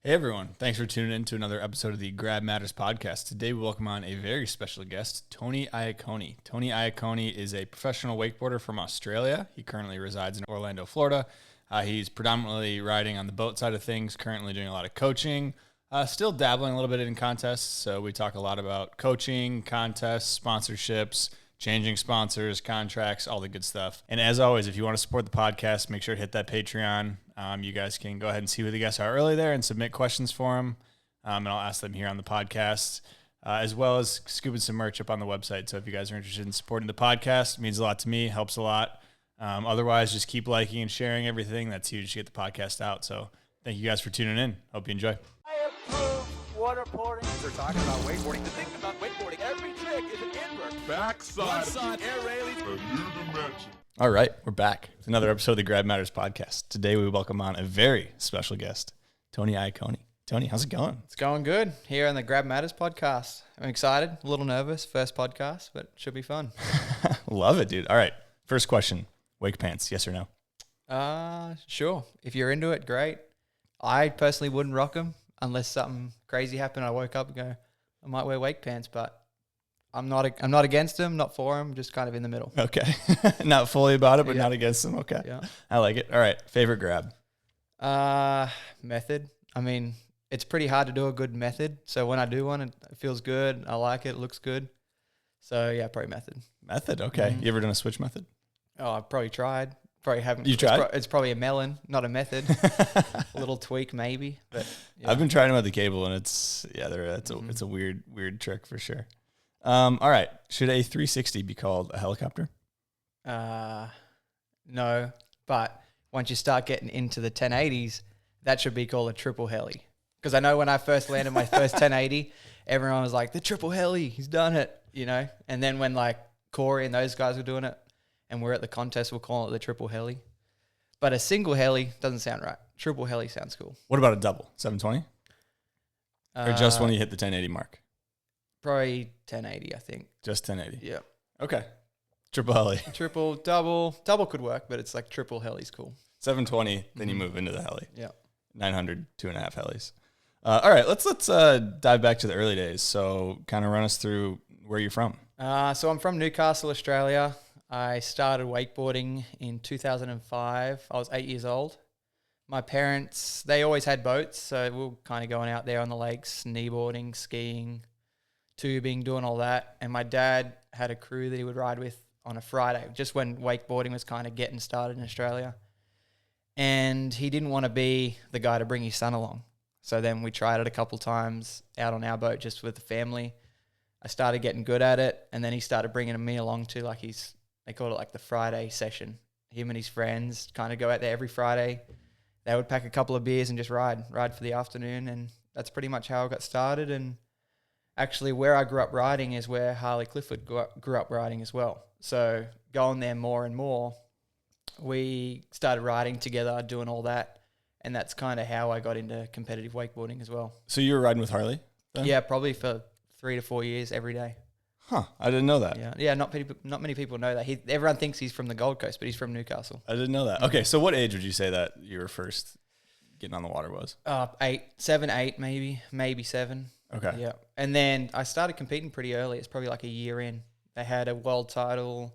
Hey everyone, thanks for tuning in to another episode of the Grab Matters podcast. Today we welcome on a very special guest, Tony Iacconi. Tony Iacconi is a professional wakeboarder from Australia. He currently resides in Orlando, Florida. He's predominantly riding on the boat side of things, currently doing a lot of coaching, still dabbling a little bit in contests. So we talk a lot about coaching, contests, sponsorships, changing sponsors, contracts, all the good stuff. And as always, if you want to support the podcast, make sure to hit that Patreon. You guys can go ahead and see who the guests are early there and submit questions for them. And I'll ask them here on the podcast, as well as scooping some merch up on the website. So if you guys are interested in supporting the podcast, it means a lot to me, helps a lot. Otherwise, just keep liking and sharing everything. That's huge to get the podcast out. So thank you guys for tuning in. Hope you enjoy. I approve waterboarding. They're talking about wakeboarding. The thing about wakeboarding, every trick is an invert. Backside. One side, air railing. A new dimension. All right, we're back. It's another episode of the Grab Matters podcast. Today we welcome on a very special guest, Tony Iacconi. Tony, how's it going? It's going good here on the Grab Matters podcast. I'm excited, a little nervous, first podcast, but should be fun. Love it, dude. All right, first question. Wake pants, yes or no? Sure. If you're into it, great. I personally wouldn't rock them unless something crazy happened. I woke up and go, I might wear wake pants, but I'm not against them, not for them, just kind of in the middle. Okay. Not fully about it, but Yeah. not against them. Okay. Yeah. I like it. All right, favorite grab? Method. I mean, it's pretty hard to do a good method. So when I do one, it feels good. I like it. It looks good. So yeah, probably method. Method, okay. Mhm. You ever done a switch method? Oh, I've probably tried. Probably haven't. You tried? It's probably a melon, not a method. A little tweak maybe, but yeah. I've been trying them at the cable, and it's a weird trick for sure. All right, should a 360 be called a helicopter? No, but once you start getting into the 1080s, that should be called a triple heli. Because I know when I first landed my first 1080, everyone was like, the triple heli, he's done it, you know? And then when like Corey and those guys were doing it, and we're at the contest, we'll call it the triple heli. But a single heli doesn't sound right. Triple heli sounds cool. What about a double? 720? Or just when you hit the 1080 mark? Probably 1080, I think. Just 1080. Yeah. Okay. Triple heli. Triple, double could work, but it's like triple heli's cool. 720, then you move into the heli. Yeah. 900, 2.5 helis. All right, let's dive back to the early days. So kind of run us through where you're from. So I'm from Newcastle, Australia. I started wakeboarding in 2005. I was 8 years old. My parents, they always had boats, so we were kind of going out there on the lakes, kneeboarding, skiing, tubing, doing all that. And my dad had a crew that he would ride with on a Friday, just when wakeboarding was kind of getting started in Australia. And he didn't want to be the guy to bring his son along. So then we tried it a couple times out on our boat just with the family. I started getting good at it, and then he started bringing me along to like they called it like the Friday session. Him and his friends kind of go out there every Friday. They would pack a couple of beers and just ride for the afternoon, and that's pretty much how I got started. And actually where I grew up riding is where Harley Clifford grew up riding as well. So going there more and more, we started riding together, doing all that, and that's kind of how I got into competitive wakeboarding as well. So you were riding with Harley then? Yeah, probably for 3 to 4 years every day. Huh, I didn't know that. Yeah. Not many people know that. Everyone thinks he's from the Gold Coast, but he's from Newcastle. I didn't know that. Okay, so what age would you say that you were first getting on the water was? 7, 8, maybe 7. Okay. Yeah, and then I started competing pretty early. It's probably like a year in. They had a world title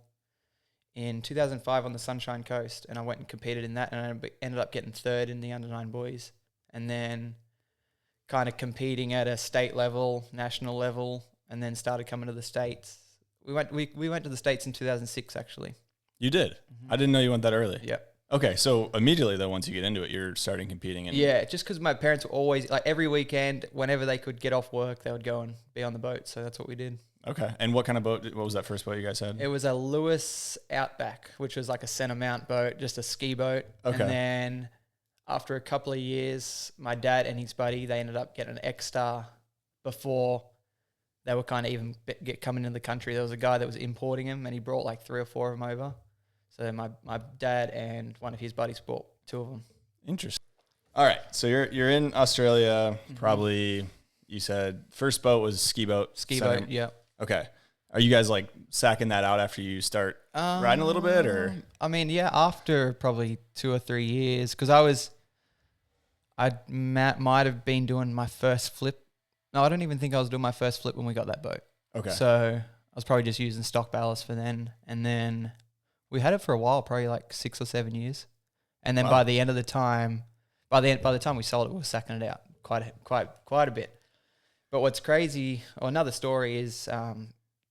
in 2005 on the Sunshine Coast, and I went and competed in that, and I ended up getting third in the under-9 boys, and then kind of competing at a state level, national level, and then started coming to the States. We went to the States in 2006, actually. You did? I didn't know you went that early. Yeah. Okay, so immediately though, once you get into it, you're starting competing. Yeah, just because my parents were always, like every weekend, whenever they could get off work, they would go and be on the boat. So that's what we did. Okay, and what kind of boat, what was that first boat you guys had? It was a Lewis Outback, which was like a center mount boat, just a ski boat. Okay. And then after a couple of years, my dad and his buddy, they ended up getting an X-Star before they were kind of even coming into the country. There was a guy that was importing them, and he brought like 3 or 4 of them over. So my dad and one of his buddies bought 2 of them. Interesting. All right, so you're in Australia. Probably you said first boat was ski boat. Ski boat, yeah. Okay. Are you guys like sacking that out after you start riding a little bit, or? I mean, yeah, after probably 2 or 3 years, because might have been doing my first flip. No, I don't even think I was doing my first flip when we got that boat. Okay. So I was probably just using stock ballast for then. And then we had it for a while, probably like 6 or 7 years. And then by the end of the time, by the time we sold it, we were sacking it out quite a bit. But what's crazy, or another story is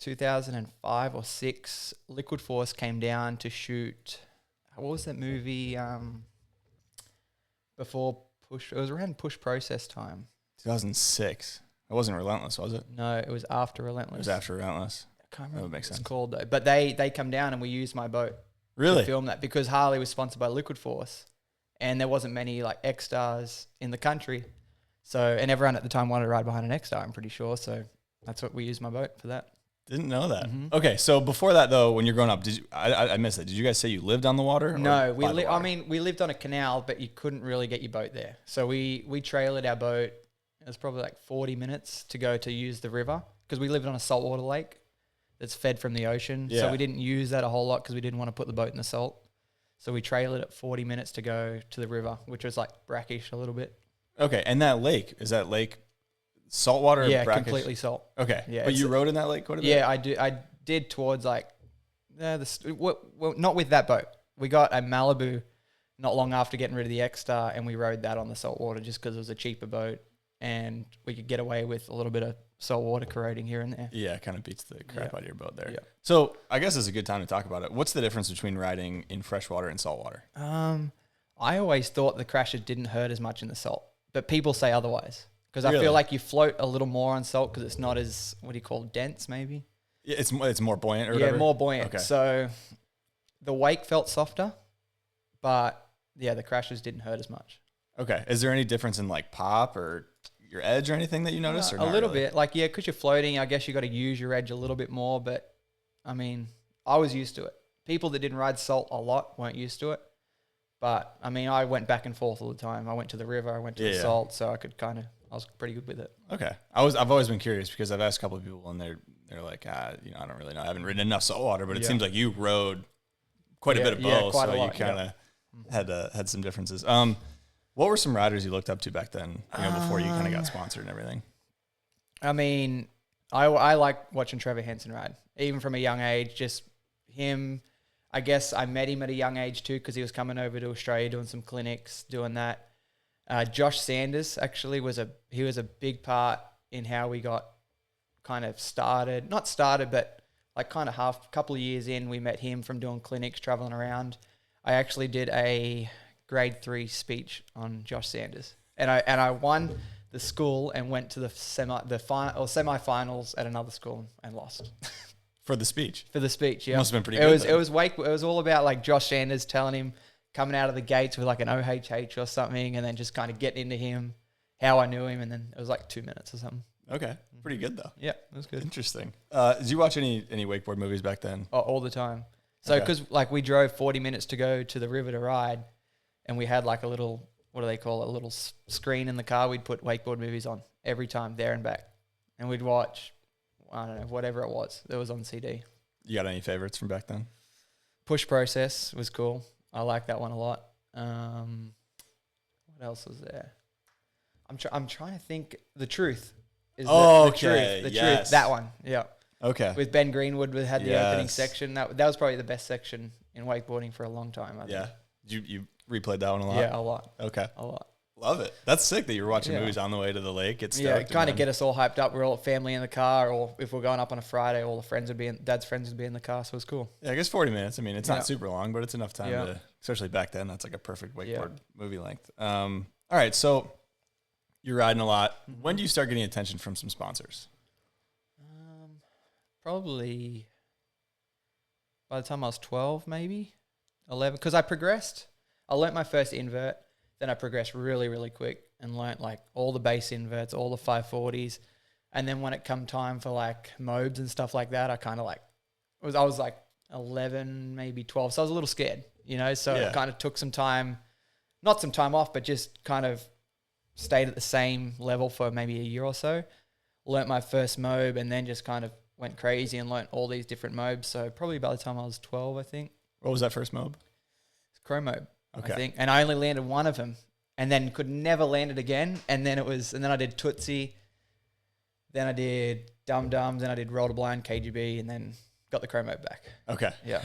2005 or 6, Liquid Force came down to shoot, what was that movie before Push? It was around Push Process time. 2006. It wasn't Relentless, was it? No, it was after Relentless. It was after Relentless. I can't remember what it's called though. But they come down and we used my boat Really? to film that because Harley was sponsored by Liquid Force and there wasn't many like X-Stars in the country. So, and everyone at the time wanted to ride behind an X-Star, I'm pretty sure. So that's what we used my boat for that. Didn't know that. Okay, so before that though, when you're growing up, I missed it. Did you guys say you lived on the water? No, we lived on a canal, but you couldn't really get your boat there. So we trailered our boat. It was probably like 40 minutes to go to use the river because we lived on a saltwater lake that's fed from the ocean. Yeah. So we didn't use that a whole lot because we didn't want to put the boat in the salt. So we trailered it 40 minutes to go to the river, which was like brackish a little bit. Okay, and that lake, is that lake saltwater? Yeah, or brackish? completely salt. Okay, Yeah, but you rode in that lake quite a bit? Yeah, I did towards like, well, not with that boat. We got a Malibu not long after getting rid of the X-Star and we rode that on the saltwater just because it was a cheaper boat and we could get away with a little bit of saltwater corroding here and there. Yeah, it kind of beats the crap out of your boat there. Yeah. So I guess it's a good time to talk about it. What's the difference between riding in freshwater and saltwater? I always thought the crashes didn't hurt as much in the salt, but people say otherwise because Really? I feel like you float a little more on salt because it's not as, what do you call it, dense maybe? Yeah, it's more buoyant or whatever? Yeah, more buoyant. Okay. So the wake felt softer, but yeah, the crashes didn't hurt as much. Okay. Is there any difference in like pop or your edge or anything that you notice? Or A not little really? bit. Like, yeah, because you're floating, I guess you got to use your edge a little bit more. But, I mean, I was used to it. People that didn't ride salt a lot weren't used to it. But, I mean, I went back and forth all the time. I went to the river, I went to the salt, so I was pretty good with it. Okay. I've always been curious because I've asked a couple of people and they're like, I don't really know. I haven't ridden enough saltwater, but it seems like you rode quite a bit of both, quite so a lot, you kind of had some differences. What were some riders you looked up to back then, before you kind of got sponsored and everything? I mean, I like watching Trevor Henson ride, even from a young age. Just him, I guess I met him at a young age too because he was coming over to Australia doing some clinics, doing that. Josh Sanders actually was a big part in how we got kind of started. Not started, but like kind of couple of years in, we met him from doing clinics, traveling around. I actually did a grade 3 speech on Josh Sanders, and I won the school and went to the semi-finals at another school and lost. For the speech? For the speech, yeah. Must have been pretty good. It was all about like Josh Sanders telling him coming out of the gates with like an OHH or something, and then just kind of getting into him, how I knew him, and then it was like 2 minutes or something. Okay, pretty good though. Yeah, it was good. Interesting. Did you watch any wakeboard movies back then? Oh, all the time. So because like we drove 40 minutes to go to the river to ride, and we had like a little, what do they call it, a little screen in the car. We'd put wakeboard movies on every time, there and back, and we'd watch, I don't know, whatever it was that was on CD. You got any favorites from back then? Push Process was cool. I like that one a lot. What else was there? I'm trying to think. The Truth is the Truth. That one, yeah. Okay. With Ben Greenwood, we had the opening section. That was probably the best section in wakeboarding for a long time. I think. You replayed that one a lot? Yeah, a lot. Okay. A lot. Love it. That's sick that you were watching movies on the way to the lake. Kind of get us all hyped up. We're all family in the car, or if we're going up on a Friday, all the friends would be Dad's friends would be in the car, so it was cool. Yeah, I guess 40 minutes. I mean, it's not super long, but it's enough time to, especially back then, that's like a perfect wakeboard movie length. All right, so you're riding a lot. When do you start getting attention from some sponsors? Probably by the time I was 12, maybe 11, because I progressed. I learnt my first invert. Then I progressed really, really quick and learnt like all the base inverts, all the 540s. And then when it come time for like mobs and stuff like that, I kind of like, I was like 11, maybe 12. So I was a little scared, so I kind of took some time, not some time off, but just kind of stayed at the same level for maybe a year or so. Learnt my first mob and then just kind of went crazy and learnt all these different mobs. So probably by the time I was 12, I think. What was that first mob? It's Chrome mob. Okay. I think, and I only landed one of them and then could never land it again. And then I did Tootsie, then I did Dum Dums, then I did Roll to Blind, KGB, and then got the Chromo back. Okay. Yeah.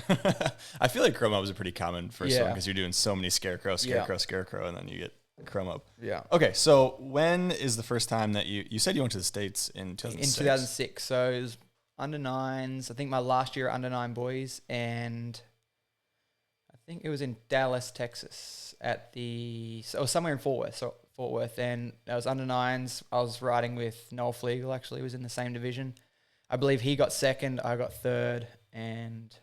I feel like Chrome is a pretty common first one because you're doing so many Scarecrow, and then you get Chrome. Yeah. Okay, so when is the first time that you said you went to the States in 2006? In 2006. So it was under 9s. I think my last year under 9 boys, and I think it was in Dallas, Texas somewhere in Fort Worth. And I was under 9s. I was riding with Noel Flegel, actually. He was in the same division. I believe he got second, I got third, and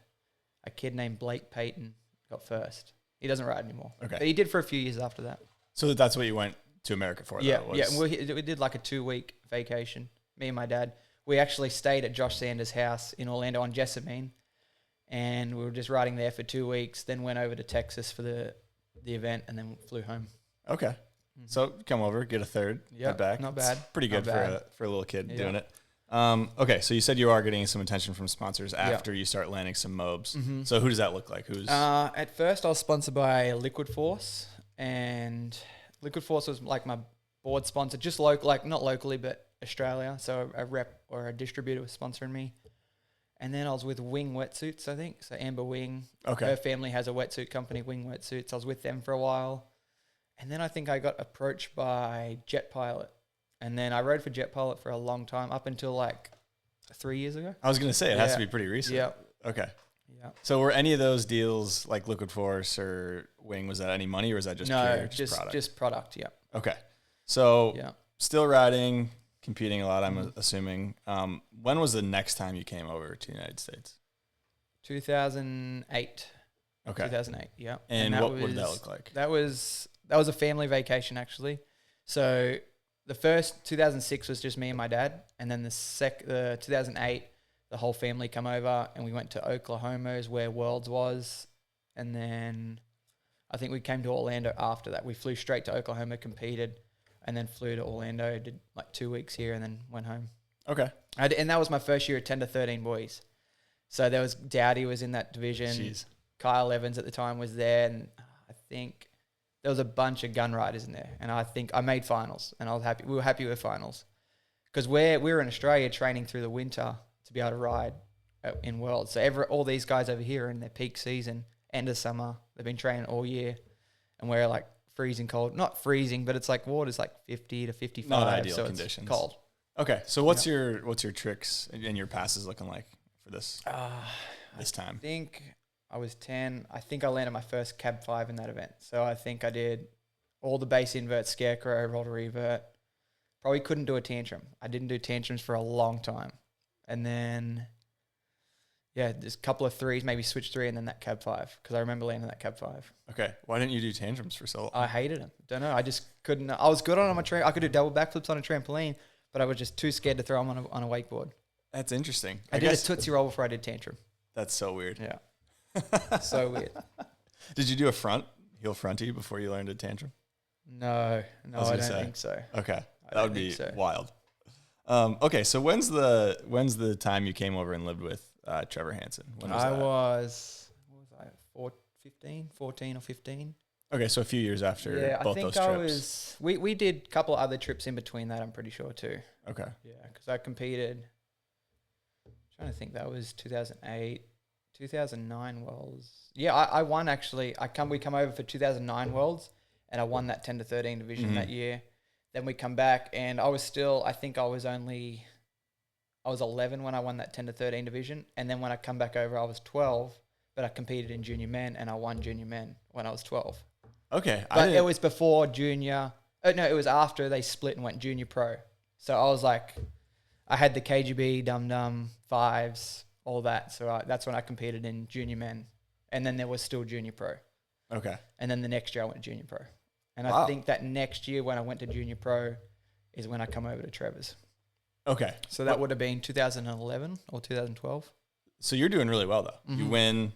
a kid named Blake Payton got first. He doesn't ride anymore. Okay. But he did for a few years after that. So that's what you went to America for? Yeah, we did like a 2-week vacation, me and my dad. We actually stayed at Josh Sanders' house in Orlando on Jessamine, and we were just riding there for 2 weeks, then went over to Texas for the event, and then flew home. Okay. Mm-hmm. So come over, get a third, get back. Not bad. It's pretty good for a little kid doing it. Okay, so you said you are getting some attention from sponsors after you start landing some mobs. Mm-hmm. So who does that look like? At first I was sponsored by Liquid Force, and Liquid Force was like my board sponsor, just local, like not locally, but Australia. So a rep or a distributor was sponsoring me. And then I was with Wing Wetsuits, I think. So Amber Wing, her family has a wetsuit company, Wing Wetsuits. I was with them for a while. And then I think I got approached by Jet Pilot. And then I rode for Jet Pilot for a long time, up until like 3 years ago. I was going to say, it has to be pretty recent. Yeah. Okay. Yeah. So were any of those deals like Liquid Force or Wing, was that any money or was that just pure product? Just product, yeah. Okay. So still riding, competing a lot, I'm assuming. When was the next time you came over to the United States? 2008. Okay. 2008, yeah. And what did that look like? That was a family vacation, actually. So the first 2006 was just me and my dad, and then the 2008, the whole family come over, and we went to Oklahoma, is where Worlds was, and then I think we came to Orlando after that. We flew straight to Oklahoma, competed, and then flew to Orlando, did like 2 weeks here, and then went home. Okay. And that was my first year at 10 to 13 boys. So there was Dowdy was in that division. Jeez. Kyle Evans at the time was there, and I think there was a bunch of gun riders in there, and I think I made finals, and I was happy. We were happy with finals because we were in Australia training through the winter to be able to ride in Worlds. So all these guys over here are in their peak season, end of summer, they've been training all year, and we're like freezing cold. Not freezing, but it's like water's like 50 to 55. Not ideal so conditions. It's cold. Okay, so what's your tricks and your passes looking like for this time? I think I was 10. I think I landed my first cab 5 in that event. So I think I did all the base invert, scarecrow, roll to revert. Probably couldn't do a tantrum. I didn't do tantrums for a long time. And then, there's a couple of 3s, maybe switch 3, and then that cab 5, because I remember landing that cab 5. Okay. Why didn't you do tantrums for so long? I hated them. Don't know. I just couldn't. I was good on my I could do double backflips on a trampoline, but I was just too scared to throw them on a wakeboard. That's interesting. I did a Tootsie Roll before I did tantrum. That's so weird. Yeah. So weird. Did you do a heel fronty before you learned a tantrum? No, I don't think so. Okay. That would be wild. Okay, so when's the time you came over and lived with Trevor Hansen? When was that? Was 14 or 15. Okay, so a few years after both those trips. We did a couple of other trips in between that, I'm pretty sure, too. Okay. Yeah, because I competed, I'm trying to think, that was 2008, 2009 Worlds. Yeah, I won, actually. We come over for 2009 Worlds, and I won that 10 to 13 division that year. Then we come back, and I was 11 when I won that 10 to 13 division. And then when I come back over, I was 12, but I competed in junior men, and I won junior men when I was 12. Okay. But it was before junior. No, it was after they split and went junior pro. So I was like, I had the KGB, Dum Dum, 5s, all that. So that's when I competed in junior men. And then there was still junior pro. Okay. And then the next year I went to junior pro. And I think that next year when I went to junior pro is when I come over to Trevor's. Okay. So that would have been 2011 or 2012. So you're doing really well, though. Mm-hmm. You win,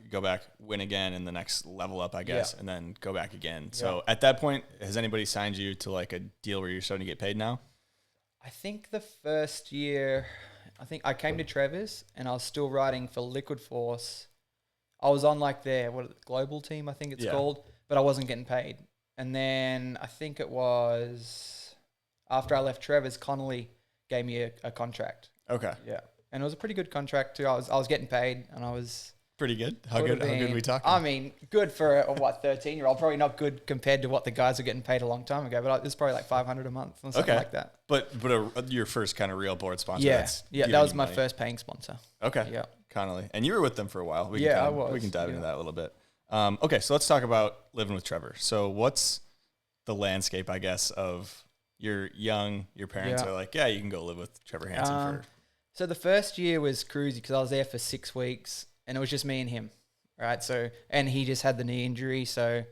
go back, win again, and the next level up, I guess, and then go back again. So at that point, has anybody signed you to like a deal where you're starting to get paid now? I think the first year, I came to Trevor's and I was still riding for Liquid Force. I was on like their global team, I think it's called, but I wasn't getting paid. And then I think it was after I left Trevor's, Connolly gave me a contract. Okay. Yeah. And it was a pretty good contract too. I was getting paid, and I was Pretty good. How good are we talking? I mean, good for a 13-year-old. Probably not good compared to what the guys are getting paid a long time ago, but it's probably like $500 a month or something like that. But your first kind of real board sponsor. Yeah, that's that was my first paying sponsor. Okay. Yeah. Connolly. And you were with them for a while. I was. We can dive into that a little bit. Okay, so let's talk about living with Trevor. So what's the landscape, I guess, of you're young, your parents are like, yeah, you can go live with Trevor Hansen for... So the first year was cruisy because I was there for 6 weeks, and it was just me and him, right? So, and he just had the knee injury, so,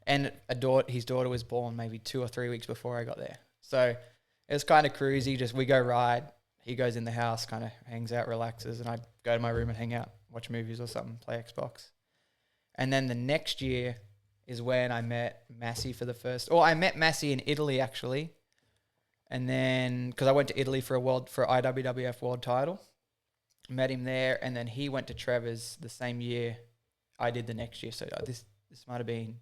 and his daughter was born maybe 2 or 3 weeks before I got there. So it was kind of cruisy. Just we go ride, he goes in the house, kind of hangs out, relaxes, and I go to my room and hang out, watch movies or something, play Xbox. And then the next year is when I met Massey for the first... Or I met Massey in Italy, actually. And then, because I went to Italy for IWWF world title, met him there, and then he went to Trevor's the same year I did the next year. So this might have been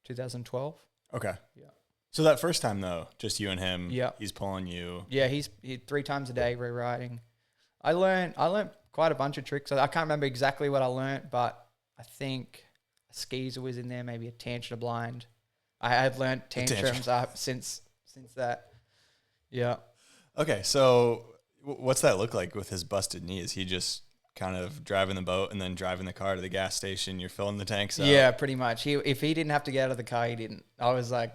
2012. Okay. Yeah. So that first time though, just you and him. Yeah. He's pulling you. Yeah, he 3 times a day re-riding. I learned quite a bunch of tricks. I can't remember exactly what I learned, but I think a skeezer was in there, maybe a tantrum blind. I have learned tantrums up since that. Yeah. Okay, so what's that look like with his busted knee? Is he just kind of driving the boat and then driving the car to the gas station? You're filling the tanks up? Yeah, pretty much. If he didn't have to get out of the car, he didn't. I was like,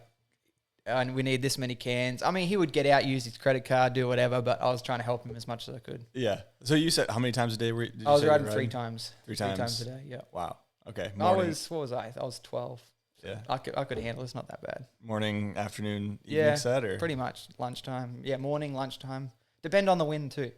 and we need this many cans. I mean, he would get out, use his credit card, do whatever, but I was trying to help him as much as I could. Yeah. So you said how many times a day were you? I was riding 3 times. 3 times? 3 times a day, yeah. Wow. Okay. Morning. What was I? I was 12. Yeah. I could handle it. It's not that bad. Morning, afternoon, evening set, or? Pretty much. Lunchtime. Yeah, morning, lunchtime. Depend on the wind too.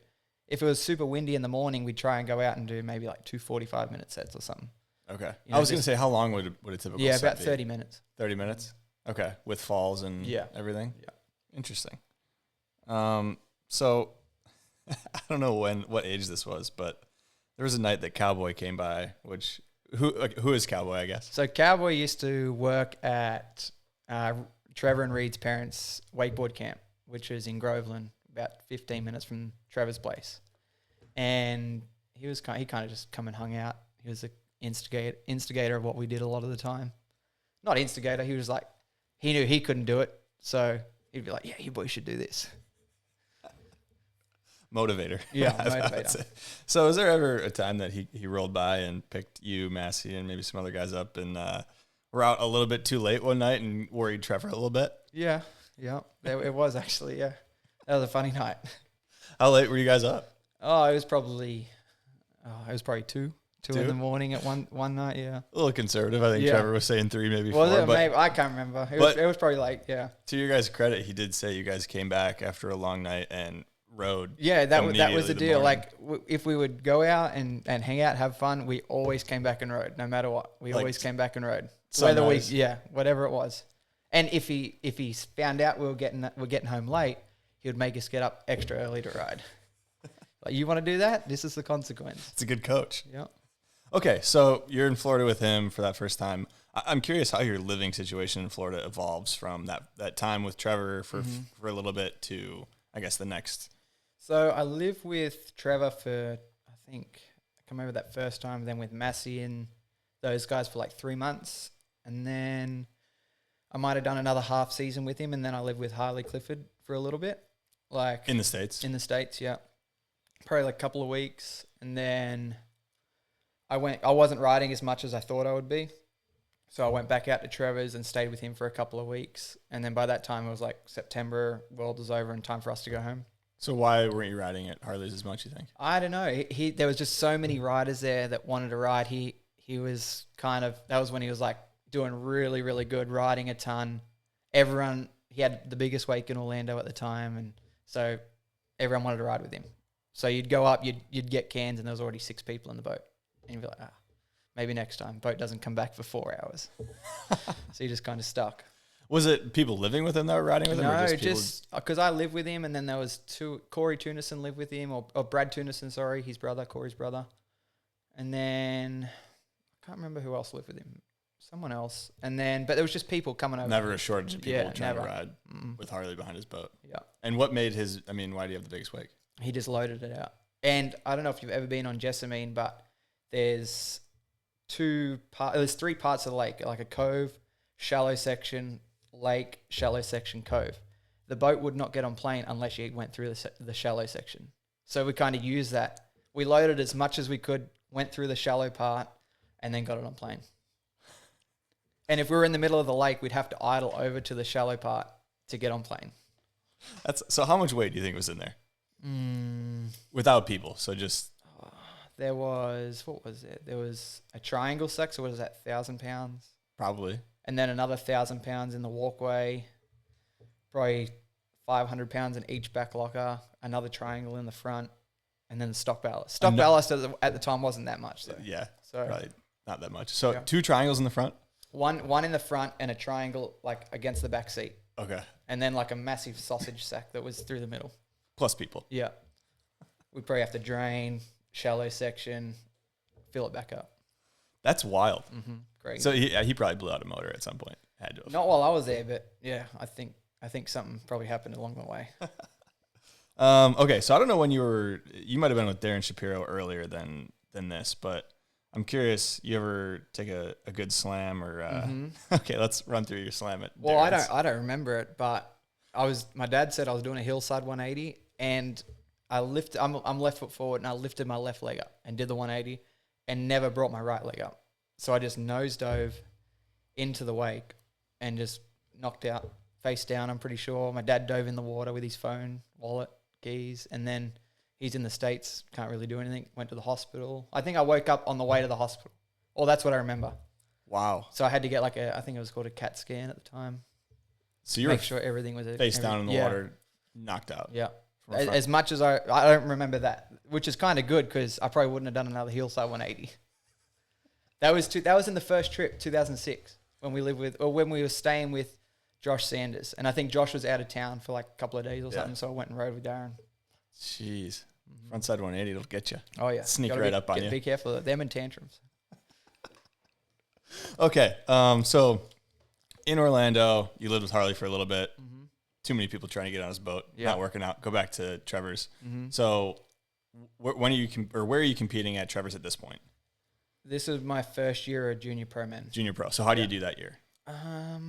If it was super windy in the morning, we'd try and go out and do maybe like 2 45-minute sets or something. Okay. You know, I was going to say, how long would a typical set about be? 30 minutes. 30 minutes? Okay. With falls and everything? Yeah. Interesting. So I don't know what age this was, but there was a night that Cowboy came by, which... Who is Cowboy, I guess? So Cowboy used to work at Trevor and Reed's parents' wakeboard camp, which is in Groveland, about 15 minutes from Trevor's place. And he kind of just come and hung out. He was the instigator of what we did a lot of the time. Not instigator, he was like, he knew he couldn't do it, so he'd be like, yeah, you boys should do this. Motivator. Yeah, motivator. So was there ever a time that he rolled by and picked you, Massey, and maybe some other guys up and were out a little bit too late one night and worried Trevor a little bit? Yeah. It was actually, yeah. That was a funny night. How late were you guys up? Oh, it was probably 2 in the morning at one night, yeah. A little conservative. I think Trevor was saying 3, maybe 4. Was it? Maybe. I can't remember. It was probably late, yeah. To your guys' credit, he did say you guys came back after a long night and rode. Yeah, that was the deal. Like, if we would go out and hang out, have fun, we always came back and rode, no matter what. We always came back and rode. Sunrise. Whatever it was. And if he found out we were getting home late, he would make us get up extra early to ride. Like, you want to do that? This is the consequence. It's a good coach. Yeah. Okay, so you're in Florida with him for that first time. I'm curious how your living situation in Florida evolves from that time with Trevor for a little bit to, I guess, the next. So I lived with Trevor for, I think, I come over that first time, then with Massey and those guys for like 3 months. And then I might have done another half season with him, and then I lived with Harley Clifford for a little bit. Like in the States? In the States, yeah. Probably like a couple of weeks. And then I wasn't riding as much as I thought I would be. So I went back out to Trevor's and stayed with him for a couple of weeks. And then by that time, it was like September, world was over and time for us to go home. So why weren't you riding at Harley's as much, you think? I don't know. There was just so many riders there that wanted to ride. He was that was when he was like doing really, really good, riding a ton. He had the biggest wake in Orlando at the time, and so everyone wanted to ride with him. So you'd go up, you'd get cans, and there was already 6 people in the boat. And you'd be like, maybe next time. Boat doesn't come back for 4 hours. So you're just kind of stuck. Was it people living with him that were riding with him? No, or just because I lived with him, and then there was Corey Tunison lived with him, or Brad Tunison, sorry, Corey's brother. And then I can't remember who else lived with him. someone else. And then, but there was just people coming over. Never a shortage of people Yeah, trying never. to ride with Harley behind his boat. Yeah. And what made his, I mean, why do you have the biggest wake? He just loaded it out. And I don't know if you've ever been on Jessamine, but there's three parts of the lake, like a cove, shallow section, lake, shallow section, cove. The boat would not get on plane unless you went through the shallow section. So we kind of used that. We loaded as much as we could, went through the shallow part, and then got it on plane. And if we were in the middle of the lake, we'd have to idle over to the shallow part to get on plane. So how much weight do you think was in there? Without people, so just... There was, what was it? There was a triangle sack, so what is that, 1,000 pounds? Probably. And then another 1,000 pounds in the walkway, probably 500 pounds in each back locker, another triangle in the front, and then the stock ballast. Stock ballast at the time wasn't that much, though. Yeah, so probably not that much. So yeah. 2 triangles in the front? One in the front and a triangle like against the back seat. Okay. And then like a massive sausage sack that was through the middle. Plus people. Yeah. We'd probably have to drain, shallow section, fill it back up. That's wild. Great. So he probably blew out a motor at some point. Had to have. Not while I was there, but yeah, I think something probably happened along the way. Okay, so I don't know when you might have been with Darren Shapiro earlier than this, but I'm curious, you ever take a good slam or okay, let's run through your slam at Well, Darren's. I don't remember it, but my dad said I was doing a hillside 180 and I'm left foot forward and I lifted my left leg up and did the 180 and never brought my right leg up. So I just nose dove into the wake and just knocked out face down, I'm pretty sure. My dad dove in the water with his phone, wallet, keys, and then he's in the States, can't really do anything, went to the hospital. I think I woke up on the way to the hospital. Well, that's what I remember. Wow. So I had to get I think it was called a CAT scan at the time. So you were make sure everything was face down in the water, knocked out. Yeah. As much as I don't remember that, which is kind of good because I probably wouldn't have done another hillside 180. That was in the first trip, 2006, when we were staying with Josh Sanders, and I think Josh was out of town for like a couple of days or something, so I went and rode with Darren. Jeez, frontside 180 it'll get you. Oh yeah, sneak right up on you. Be careful of them and tantrums. Okay, so in Orlando, you lived with Harley for a little bit. Too many people trying to get on his boat, not working out. Go back to Trevor's. So, where are you competing at Trevor's at this point? This is my first year of junior pro men. Junior pro. So how do you do that year? I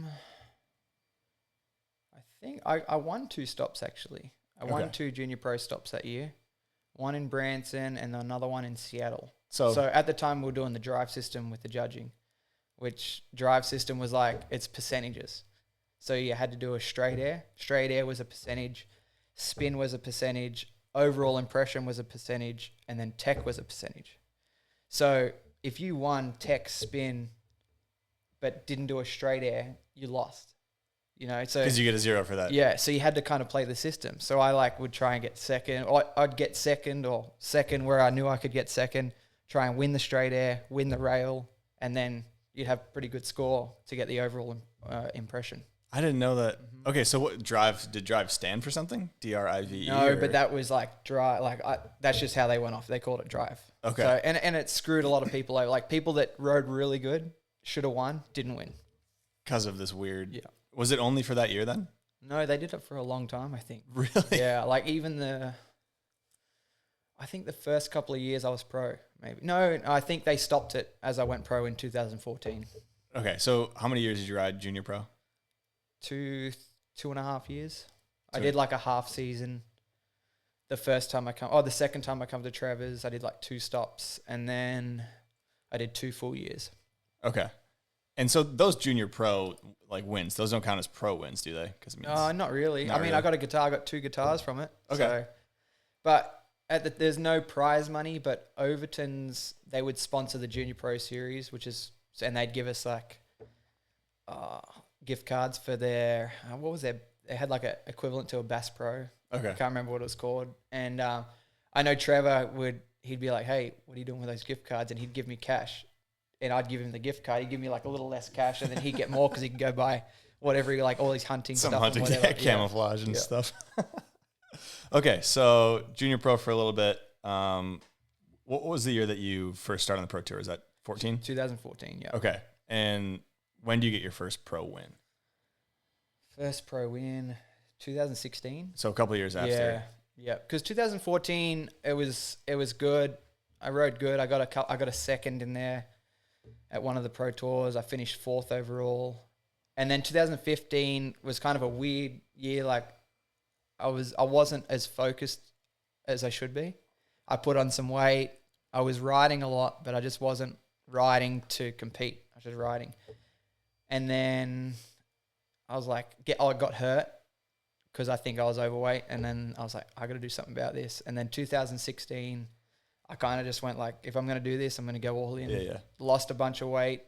think I won 2 stops actually. I won 2 junior pro stops that year. One in Branson and another one in Seattle. So at the time we were doing the drive system with the judging, which drive system was like it's percentages. So you had to do a straight air. Straight air was a percentage. Spin was a percentage. Overall impression was a percentage. And then tech was a percentage. So if you won tech, spin, but didn't do a straight air, you lost. You know, so because you get a 0 for that. Yeah, so you had to kind of play the system. So I would try and get second, or I'd get second where I knew I could get second. Try and win the straight air, win the rail, and then you'd have a pretty good score to get the overall impression. I didn't know that. Okay, so what did drive stand for something? DRIVE? No, but that was like drive. That's just how they went off. They called it drive. Okay. So, and it screwed a lot of people over. Like people that rode really good should have won, didn't win. Because of this weird. Yeah. Was it only for that year then? No, they did it for a long time, I think. Really? Yeah, like even I think the first couple of years I was pro, maybe. No, I think they stopped it as I went pro in 2014. Okay, so how many years did you ride junior pro? 2.5 years. I did like a half season. The second time I come to Trevor's, I did like 2 stops, and then I did 2 full years. Okay. And so those junior pro wins, those don't count as pro wins, do they? Not really. Not I mean, really. I got a guitar. I got 2 guitars from it. Okay. So, but there's no prize money. But Overton's, they would sponsor the junior pro series, and they'd give us like gift cards for their they had like a equivalent to a Bass Pro. Okay. I can't remember what it was called. And I know Trevor he'd be like, hey, what are you doing with those gift cards? And he'd give me cash. And I'd give him the gift card. He'd give me like a little less cash, and then he'd get more because he could go buy whatever, like all these hunting Some stuff. hunting, and whatever. camouflage and stuff. Okay, so junior pro for a little bit. What was the year that you first started on the pro tour? Is that 14? 2014, yeah. Okay. And When do you get your first pro win? First pro win, 2016. So a couple of years after. Yeah, yeah. Because 2014, it was good. I rode good. I got a second in there at one of the pro tours. I finished 4th overall. And then 2015 was kind of a weird year. Like I wasn't as focused as I should be. I put on some weight. I was riding a lot, but I just wasn't riding to compete. I was just riding. And then I was like, I got hurt because I think I was overweight. And then I was like, I got to do something about this. And then 2016, I kind of just went like, if I'm going to do this, I'm going to go all in. Yeah. Lost a bunch of weight.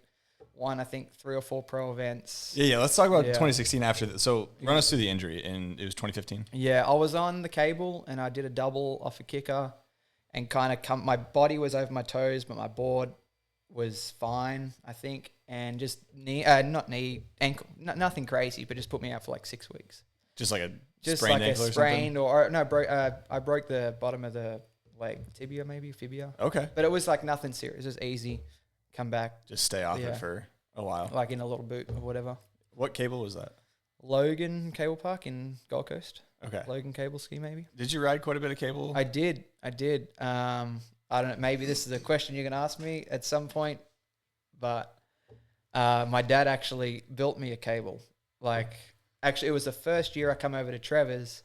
Won, I think, 3 or 4 pro events. Yeah. Let's talk about 2016 after that. So run us through the injury, and it was 2015. Yeah, I was on the cable, and I did a double off a kicker, and kind of my body was over my toes, but my board was fine, I think, and just ankle, nothing crazy, but just put me out for like 6 weeks. Just like a just sprained like ankle a or sprained something? I broke the bottom of the leg, tibia maybe, fibia. Okay. But it was like nothing serious. It was easy. Come back. Just stay off it for a while. Like in a little boot or whatever. What cable was that? Logan Cable Park in Gold Coast. Okay. Logan Cable Ski maybe. Did you ride quite a bit of cable? I did. I don't know. Maybe this is a question you're going to ask me at some point, but my dad actually built me a cable. Actually, it was the first year I come over to Trevor's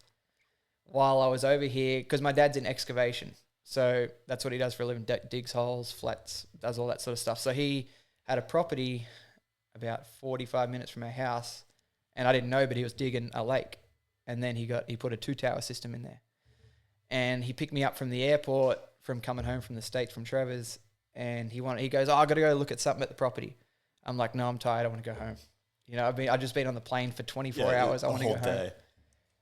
while I was over here because my dad's in excavation. So that's what he does for a living, digs holes, flats, does all that sort of stuff. So he had a property about 45 minutes from our house, and I didn't know, but he was digging a lake. And then he put a 2-tower system in there. And he picked me up from the airport from coming home from the States from Trevor's, and he goes, I got to go look at something at the property. I'm like, no, I'm tired. I want to go home. You know, I've just been on the plane for 24 hours. I want to go home.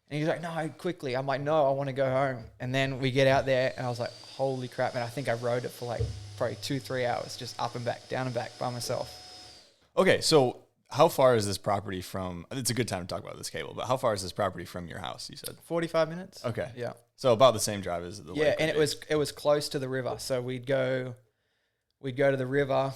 And he's like, no, quickly. I'm like, no, I want to go home. And then we get out there, and I was like, holy crap. And I think I rode it for like probably 2-3 hours, just up and back, down and back by myself. Okay, so how far is this property from, it's a good time to talk about this cable, but how far is this property from your house, you said? 45 minutes. Okay. Yeah. So about the same drive as the lake. Yeah, and it was close to the river. So we'd go to the river,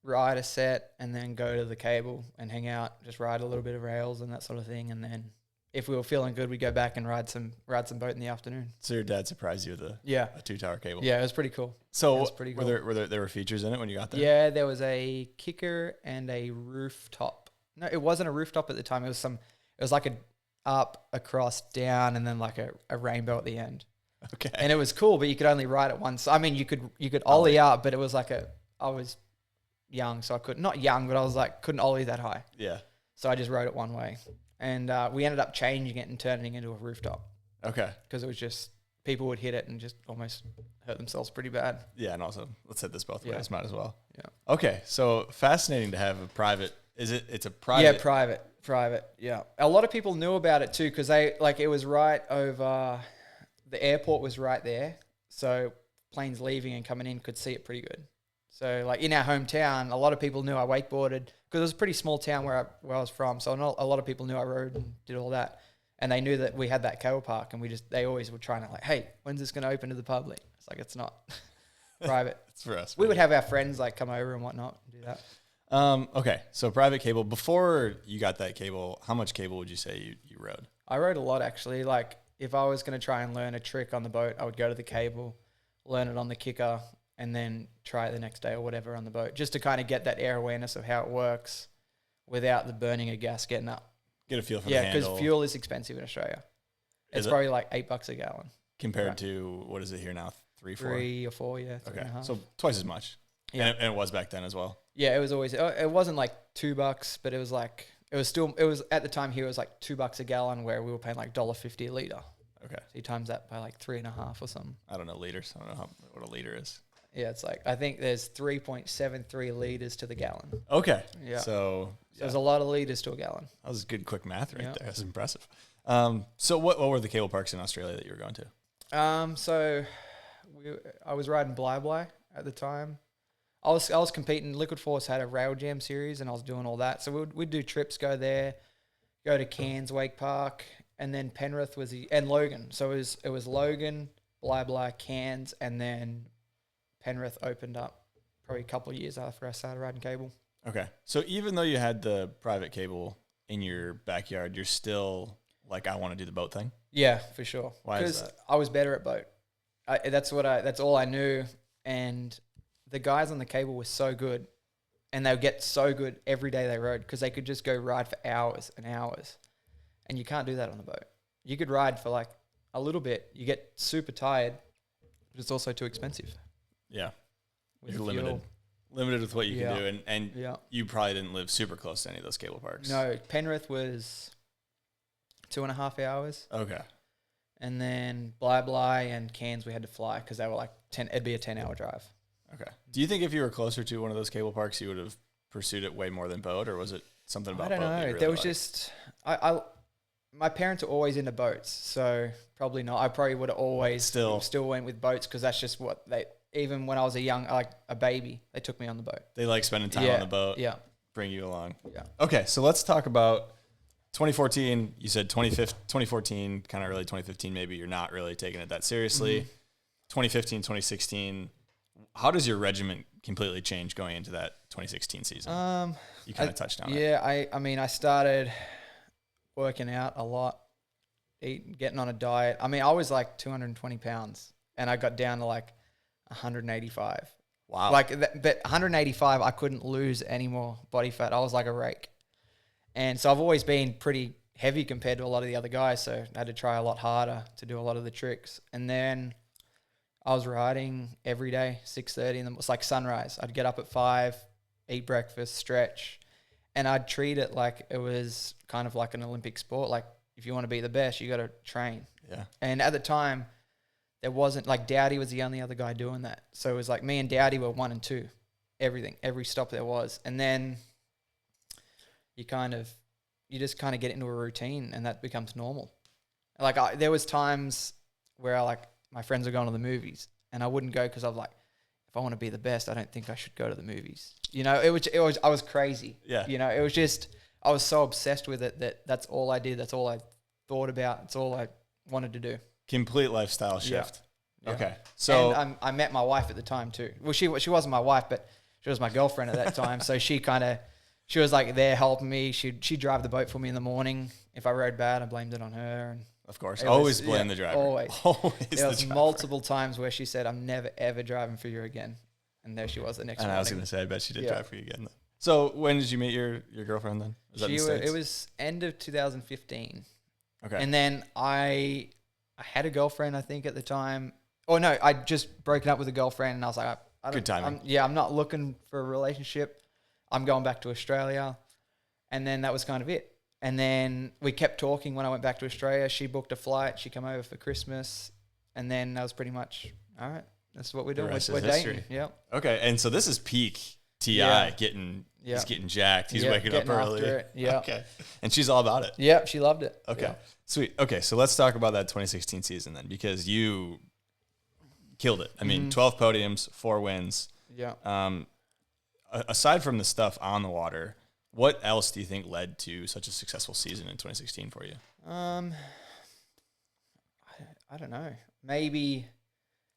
ride a set, and then go to the cable and hang out, just ride a little bit of rails and that sort of thing. And then if we were feeling good, we'd go back and ride some boat in the afternoon. So your dad surprised you with a 2-tower cable? Yeah, it was pretty cool. So it was pretty cool. Were there features in it when you got there? Yeah, there was a kicker and a rooftop. No, it wasn't a rooftop at the time. It was like a up, across, down, and then like a rainbow at the end. Okay. And it was cool, but you could only ride it once. I mean, you could ollie up, but it was like I was young, so I couldn't ollie that high. Yeah. So I just rode it one way. And we ended up changing it and turning it into a rooftop. Okay. Because it was just, people would hit it and just almost hurt themselves pretty bad. Yeah, and also, let's hit this both ways, might as well. Yeah. Okay, so fascinating to have a private, it's a private? Yeah, private, yeah. A lot of people knew about it too, because it was right over, the airport was right there. So planes leaving and coming in could see it pretty good. So like in our hometown, a lot of people knew I wakeboarded because it was a pretty small town where I was from. So a lot of people knew I rode and did all that. And they knew that we had that cable park, and they always were trying to like, hey, when's this going to open to the public? It's like, it's not private. It's for us. We would have our friends like come over and whatnot and do that. Okay. So private cable, before you got that cable, how much cable would you say you rode? I rode a lot actually. Like if I was going to try and learn a trick on the boat, I would go to the cable, learn it on the kicker, and then try it the next day or whatever on the boat, just to kind of get that air awareness of how it works without the burning of gas getting up. Get a feel for the handle. Yeah, because fuel is expensive in Australia. It's probably like $8 a gallon. Compared to, what is it here now, 3, 4? 3 or 4, yeah. Okay, so twice as much. Yeah. And it was back then as well. Yeah, it was always, it wasn't like $2, but it was like, it was at the time here, it was like $2 a gallon, where we were paying like $1.50 a litre. Okay. So you times that by like 3.5 or something. I don't know liters. I don't know what a liter is. Yeah, it's like, I think there's 3.73 litres to the gallon. Okay. Yeah. So there's a lot of litres to a gallon. That was good quick math right there. That's impressive. So what were the cable parks in Australia that you were going to? So I was riding Bly at the time. I was competing. Liquid Force had a rail jam series, and I was doing all that. So we'd do trips, go there, go to Cairns Wake Park, and then Penrith and Logan. So it was Logan, Bly, Cairns, and then Penrith opened up probably a couple of years after I started riding cable. Okay. So even though you had the private cable in your backyard, you're still like, I want to do the boat thing? Yeah, for sure. Why is that? Because I was better at boat. That's all I knew. And the guys on the cable were so good, and they would get so good every day they rode because they could just go ride for hours and hours. And you can't do that on a boat. You could ride for like a little bit. You get super tired, but it's also too expensive. Yeah. With You're fuel. limited with what you Yeah. can do. And Yeah. you probably didn't live super close to any of those cable parks. No, Penrith was 2.5 hours. Okay. And then Bly and Cairns we had to fly because they were like 10. It'd be a 10-hour drive. Okay. Do you think if you were closer to one of those cable parks, you would have pursued it way more than boat, or was it something about I don't boat that know. you really There was liked? just my parents are always into boats, so probably not. I probably would have always Still went with boats because that's just what they. Even when I was a baby, they took me on the boat. They like spending time on the boat. Yeah. Bring you along. Yeah. Okay, so let's talk about 2014. You said 2014, kind of early 2015, maybe you're not really taking it that seriously. 2015, 2016. How does your regiment completely change going into that 2016 season? You kind of touched on it. Yeah, I mean, I started working out a lot, getting on a diet. I mean, I was like 220 pounds, and I got down to like 185. Wow. But 185, I couldn't lose any more body fat. I was like a rake. And so I've always been pretty heavy compared to a lot of the other guys, so I had to try a lot harder to do a lot of the tricks. And then I was riding every day, 6:30, and it was like sunrise. I'd get up at 5, eat breakfast, stretch, and I'd treat it like it was kind of like an Olympic sport. Like, if you want to be the best, you got to train. Yeah. And at the time, there wasn't, like, Dowdy was the only other guy doing that. So it was like me and Dowdy were 1 and 2, every stop there was. And then you just kind of get into a routine, and that becomes normal. Like, there was times where my friends were going to the movies, and I wouldn't go because I was like, if I want to be the best, I don't think I should go to the movies. You know, I was crazy. Yeah. You know, it was just, I was so obsessed with it that's all I did. That's all I thought about. That's all I wanted to do. Complete lifestyle shift. Yeah. Okay. So and I met my wife at the time too. Well, she wasn't my wife, but she was my girlfriend at that time. So she was like there helping me. She'd drive the boat for me in the morning. If I rode bad, I blamed it on her. And of course, it always was- blame yeah, the driver. always. There was driver. multiple times where she said, "I'm never ever driving for you again," and there she was the next And morning. I was going to say, I bet she did Yeah. drive for you again. Then. So when did you meet your girlfriend then? Was that in the States? It was end of 2015. Okay. And then I had a girlfriend, I think, at the time. Oh no, I'd just broken up with a girlfriend, and I was like, I don't, Good timing. I'm not looking for a relationship. I'm going back to Australia. And then that was kind of it. And then we kept talking when I went back to Australia. She booked a flight. She came over for Christmas. And then that was pretty much, all right, that's what we're doing. rest We're is dating. history. Yeah. Okay, and so this is peak Ti Yeah. he's getting jacked. He's Yeah, waking up getting after early. it. Yeah. Okay. And she's all about it. Yeah, she loved it. Okay. Yeah. Sweet. Okay, so let's talk about that 2016 season then, because you killed it. I mean, 12 podiums, 4 wins. Yeah. Aside from the stuff on the water, what else do you think led to such a successful season in 2016 for you? I don't know. Maybe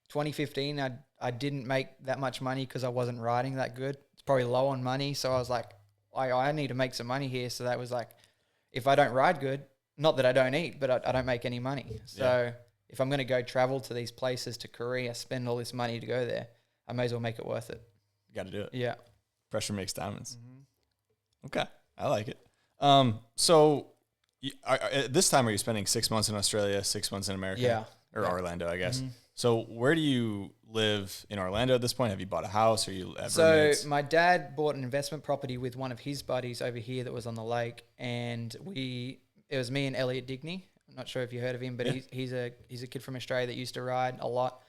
2015, I didn't make that much money because I wasn't riding that good. It's probably low on money, so I was like, I need to make some money here. So that was like, if I don't ride good, not that I don't eat, but I don't make any money. So if I'm going to go travel to these places, to Korea, spend all this money to go there, I may as well make it worth it. You got to do it. Yeah. Pressure makes diamonds. Okay, I like it. So at this time, are you spending 6 months in Australia, 6 months in America? Yeah. Or Yeah. Orlando, I guess. So where do you live in Orlando at this point? Have you bought a house, or you have So roommates? my dad bought an investment property with one of his buddies over here that was on the lake, and it was me and Elliot Digney. I'm not sure if you heard of him, but he's a kid from Australia that used to ride a lot,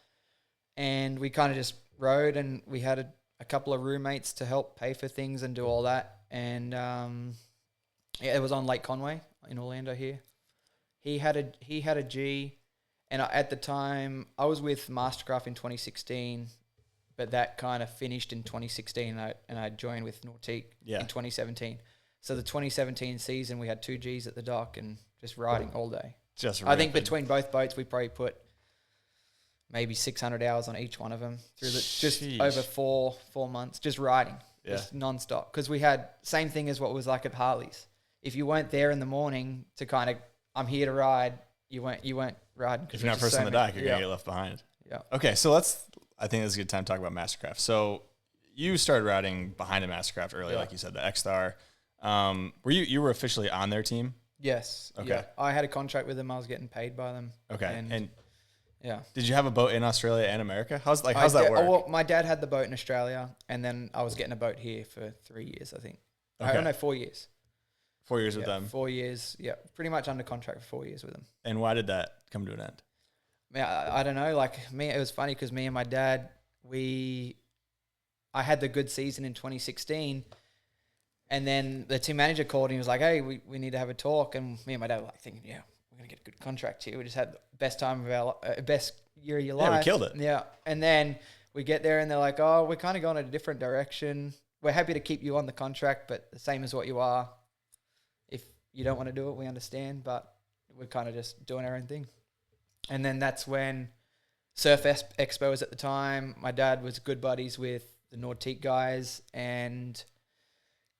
and we kind of just rode, and we had a couple of roommates to help pay for things and do all that, and it was on Lake Conway in Orlando here. He had a G. And at the time, I was with Mastercraft in 2016, but that kind of finished in 2016, and I joined with Nautique in 2017. So the 2017 season, we had 2 Gs at the dock and just riding all day. I think between both boats, we probably put maybe 600 hours on each one of them through just Sheesh. over four months, just riding. just nonstop. Because we had same thing as what was like at Harley's. If you weren't there in the morning to kind of, I'm here to ride, you weren't riding. If you're not first on the dock, you're going to get left behind. Yeah. Okay, so I think this is a good time to talk about Mastercraft. So you started riding behind a Mastercraft early, like you said, the X-Star. You were officially on their team? Yes. Okay. Yeah. I had a contract with them. I was getting paid by them. Okay. And yeah. did you have a boat in Australia and America? How's that work? Well, my dad had the boat in Australia, and then I was getting a boat here for 3 years, I think. Okay. I don't know, 4 years. 4 years with them? 4 years, yeah. Pretty much under contract for 4 years with them. And why did that come to an end? I don't know. Like me, it was funny because me and my dad, I had the good season in 2016, and then the team manager called and he was like, "Hey, we need to have a talk." And me and my dad were like thinking, "Yeah, we're gonna get a good contract here. We just had the best time of our best year of your life." Yeah, we killed it. Yeah, and then we get there and they're like, "Oh, we're kind of going in a different direction. We're happy to keep you on the contract, but the same as what you are. If you don't want to do it, we understand, but we're kind of just doing our own thing." And then that's when Surf Expo was at the time. My dad was good buddies with the Nautique guys and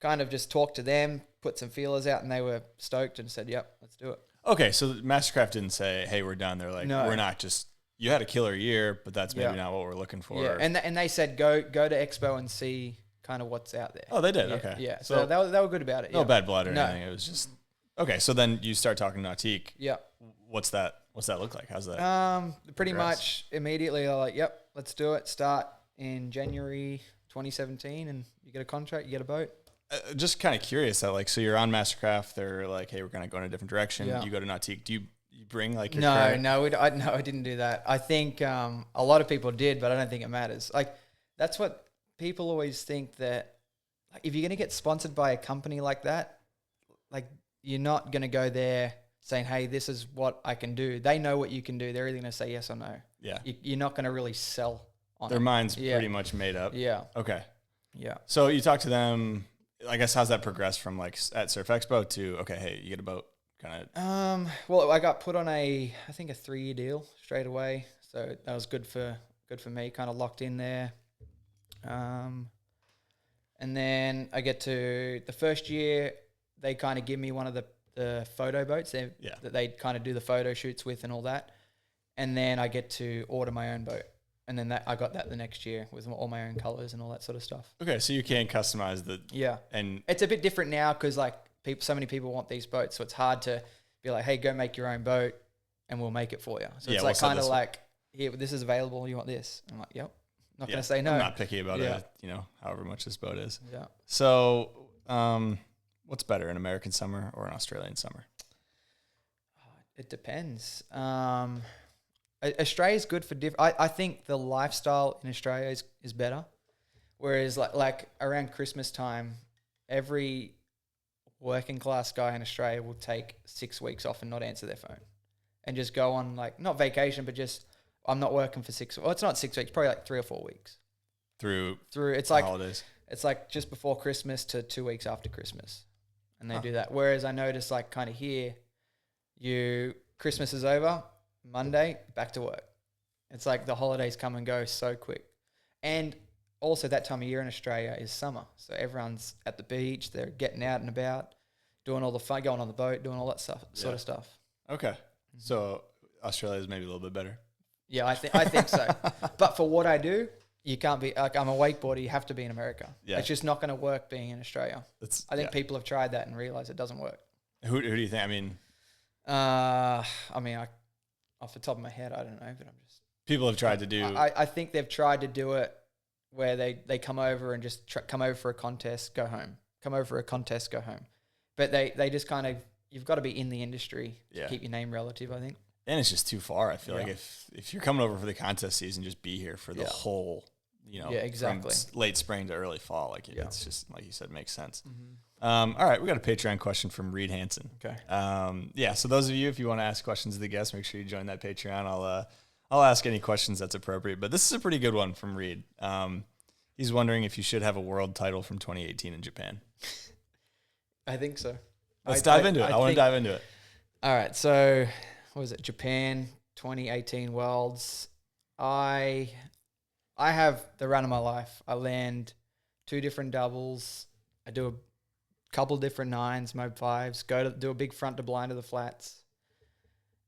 kind of just talked to them, put some feelers out, and they were stoked and said, "Yep, let's do it." Okay, so Mastercraft didn't say, "Hey, we're done." They're like, No. "We're not just. You had a killer year, but that's maybe not what we're looking for." Yeah, and they said, "Go to Expo and see kind of what's out there." Oh, they did. Yeah, Okay. Yeah, so they were good about it. No yeah. bad blood or No. anything. It was just okay. So then you start talking Nautique. Yeah. What's that look like? How's that? Pretty progress? much immediately they're like, "Yep, let's do it." Start in January 2017, and you get a contract, you get a boat. Just kind of curious that so you're on Mastercraft. They're like, "Hey, we're gonna go in a different direction." Yeah. You go to Nautique. Do you bring like your No, current- no, I didn't do that. I think a lot of people did, but I don't think it matters. Like that's what people always think, that like, if you're gonna get sponsored by a company like that, like you're not gonna go there saying, "Hey, this is what I can do." They know what you can do. They're either gonna say yes or no. Yeah. You're not gonna really sell on Their it. mind's Yeah. pretty much made up. Yeah, Okay. yeah. So you talk to them. I guess how's that progress from like at Surf Expo to okay, hey, you get a boat, kind of. Well, I got put on I think a 3-year deal straight away, so that was good for me. Kind of locked in there. And then I get to the first year, they kind of give me one of the photo boats that they kind of do the photo shoots with and all that, and then I get to order my own boat, and then I got that the next year with all my own colors and all that sort of stuff. Okay, so you can customize the and It's a bit different now because like so many people want these boats, so it's hard to be like, "Hey, go make your own boat, and we'll make it for you." So it's like kind of like, "Here, this is available. You want this?" I'm like, "Yep." Not going to say no. I'm not picky about it. However much this boat is. Yeah. So, what's better, an American summer or an Australian summer? It depends. Australia's good for I think the lifestyle in Australia is better. Whereas like around Christmas time, every working class guy in Australia will take 6 weeks off and not answer their phone and just go on like, not vacation, but just, I'm not working for 6. Well, it's not 6 weeks, probably like 3 or 4 weeks. Through it's like holidays. It's like just before Christmas to 2 weeks after Christmas. And they do that. Whereas I notice like kind of here, Christmas is over, Monday, back to work. It's like the holidays come and go so quick. And also that time of year in Australia is summer. So everyone's at the beach, they're getting out and about, doing all the fun, going on the boat, doing all that stuff, sort of stuff. Okay. So Australia is maybe a little bit better. Yeah, I think so. But for what I do, you can't be like, I'm a wakeboarder. You have to be in America. Yeah. It's just not going to work being in Australia. I think people have tried that and realized it doesn't work. Who do you think? I mean, off the top of my head, I don't know, but I'm just. People have tried to do. I think they've tried to do it where they come over and just come over for a contest, go home. Come over for a contest, go home. But they just kind of, you've got to be in the industry to keep your name relative, I think. And it's just too far. I feel like if you're coming over for the contest season, just be here for the whole, exactly. from late spring to early fall. Like it's just, like you said, makes sense. Mm-hmm. All right, we got a Patreon question from Reed Hansen. Okay. So those of you, if you want to ask questions of the guests, make sure you join that Patreon. I'll ask any questions that's appropriate. But this is a pretty good one from Reed. He's wondering if you should have a world title from 2018 in Japan. I think so. Let's dive into it. I want to dive into it. All right. So, what was it? Japan 2018 Worlds. I have the run of my life. I land 2 different doubles. I do a couple different 9s, mob 5s, do a big front to blind to the flats,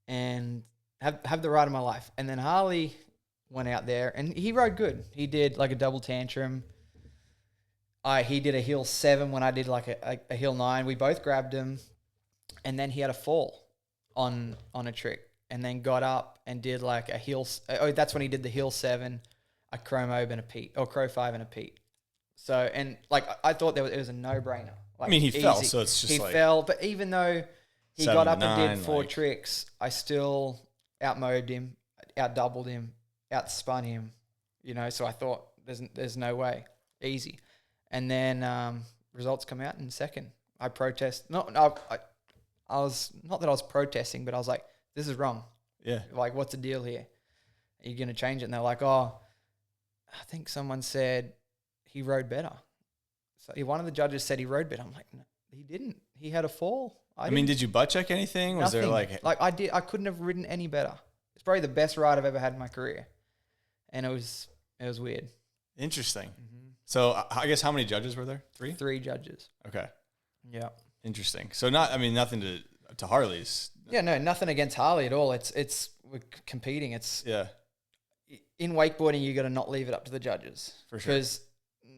and have the ride of my life. And then Harley went out there, and he rode good. He did like a double tantrum. He did a heel 7 when I did like a heel 9. We both grabbed him, and then he had a fall on a trick, and then got up and did like a heel. Oh, that's when he did the heel 7, a crow mob and a Pete, or crow 5 and a Pete. So, and like I thought it was a no-brainer. Like, I mean, he easy. fell, so it's just he like fell. But even though he 7 got to up and 9, did 4 like, tricks, I still out-mowed him, out-doubled him, out-spun him. You know, so I thought there's no way, easy. And then results come out in second. I protest. I was not that I was protesting, but I was like, this is wrong. Yeah. Like, what's the deal here? Are you going to change it? And they're like, oh, I think someone said he rode better. So one of the judges said he rode better. I'm like, no, he didn't. He had a fall. I mean, did you butt check anything? Was there nothing. like I did? I couldn't have ridden any better. It's probably the best ride I've ever had in my career, and it was weird. Interesting. Mm-hmm. So I guess how many judges were there? 3? 3 judges. Okay. Yeah. Interesting. So nothing to Harley's. Yeah, no, nothing against Harley at all. It's we're competing. It's Yeah. In wakeboarding, you got to not leave it up to the judges. For sure. Because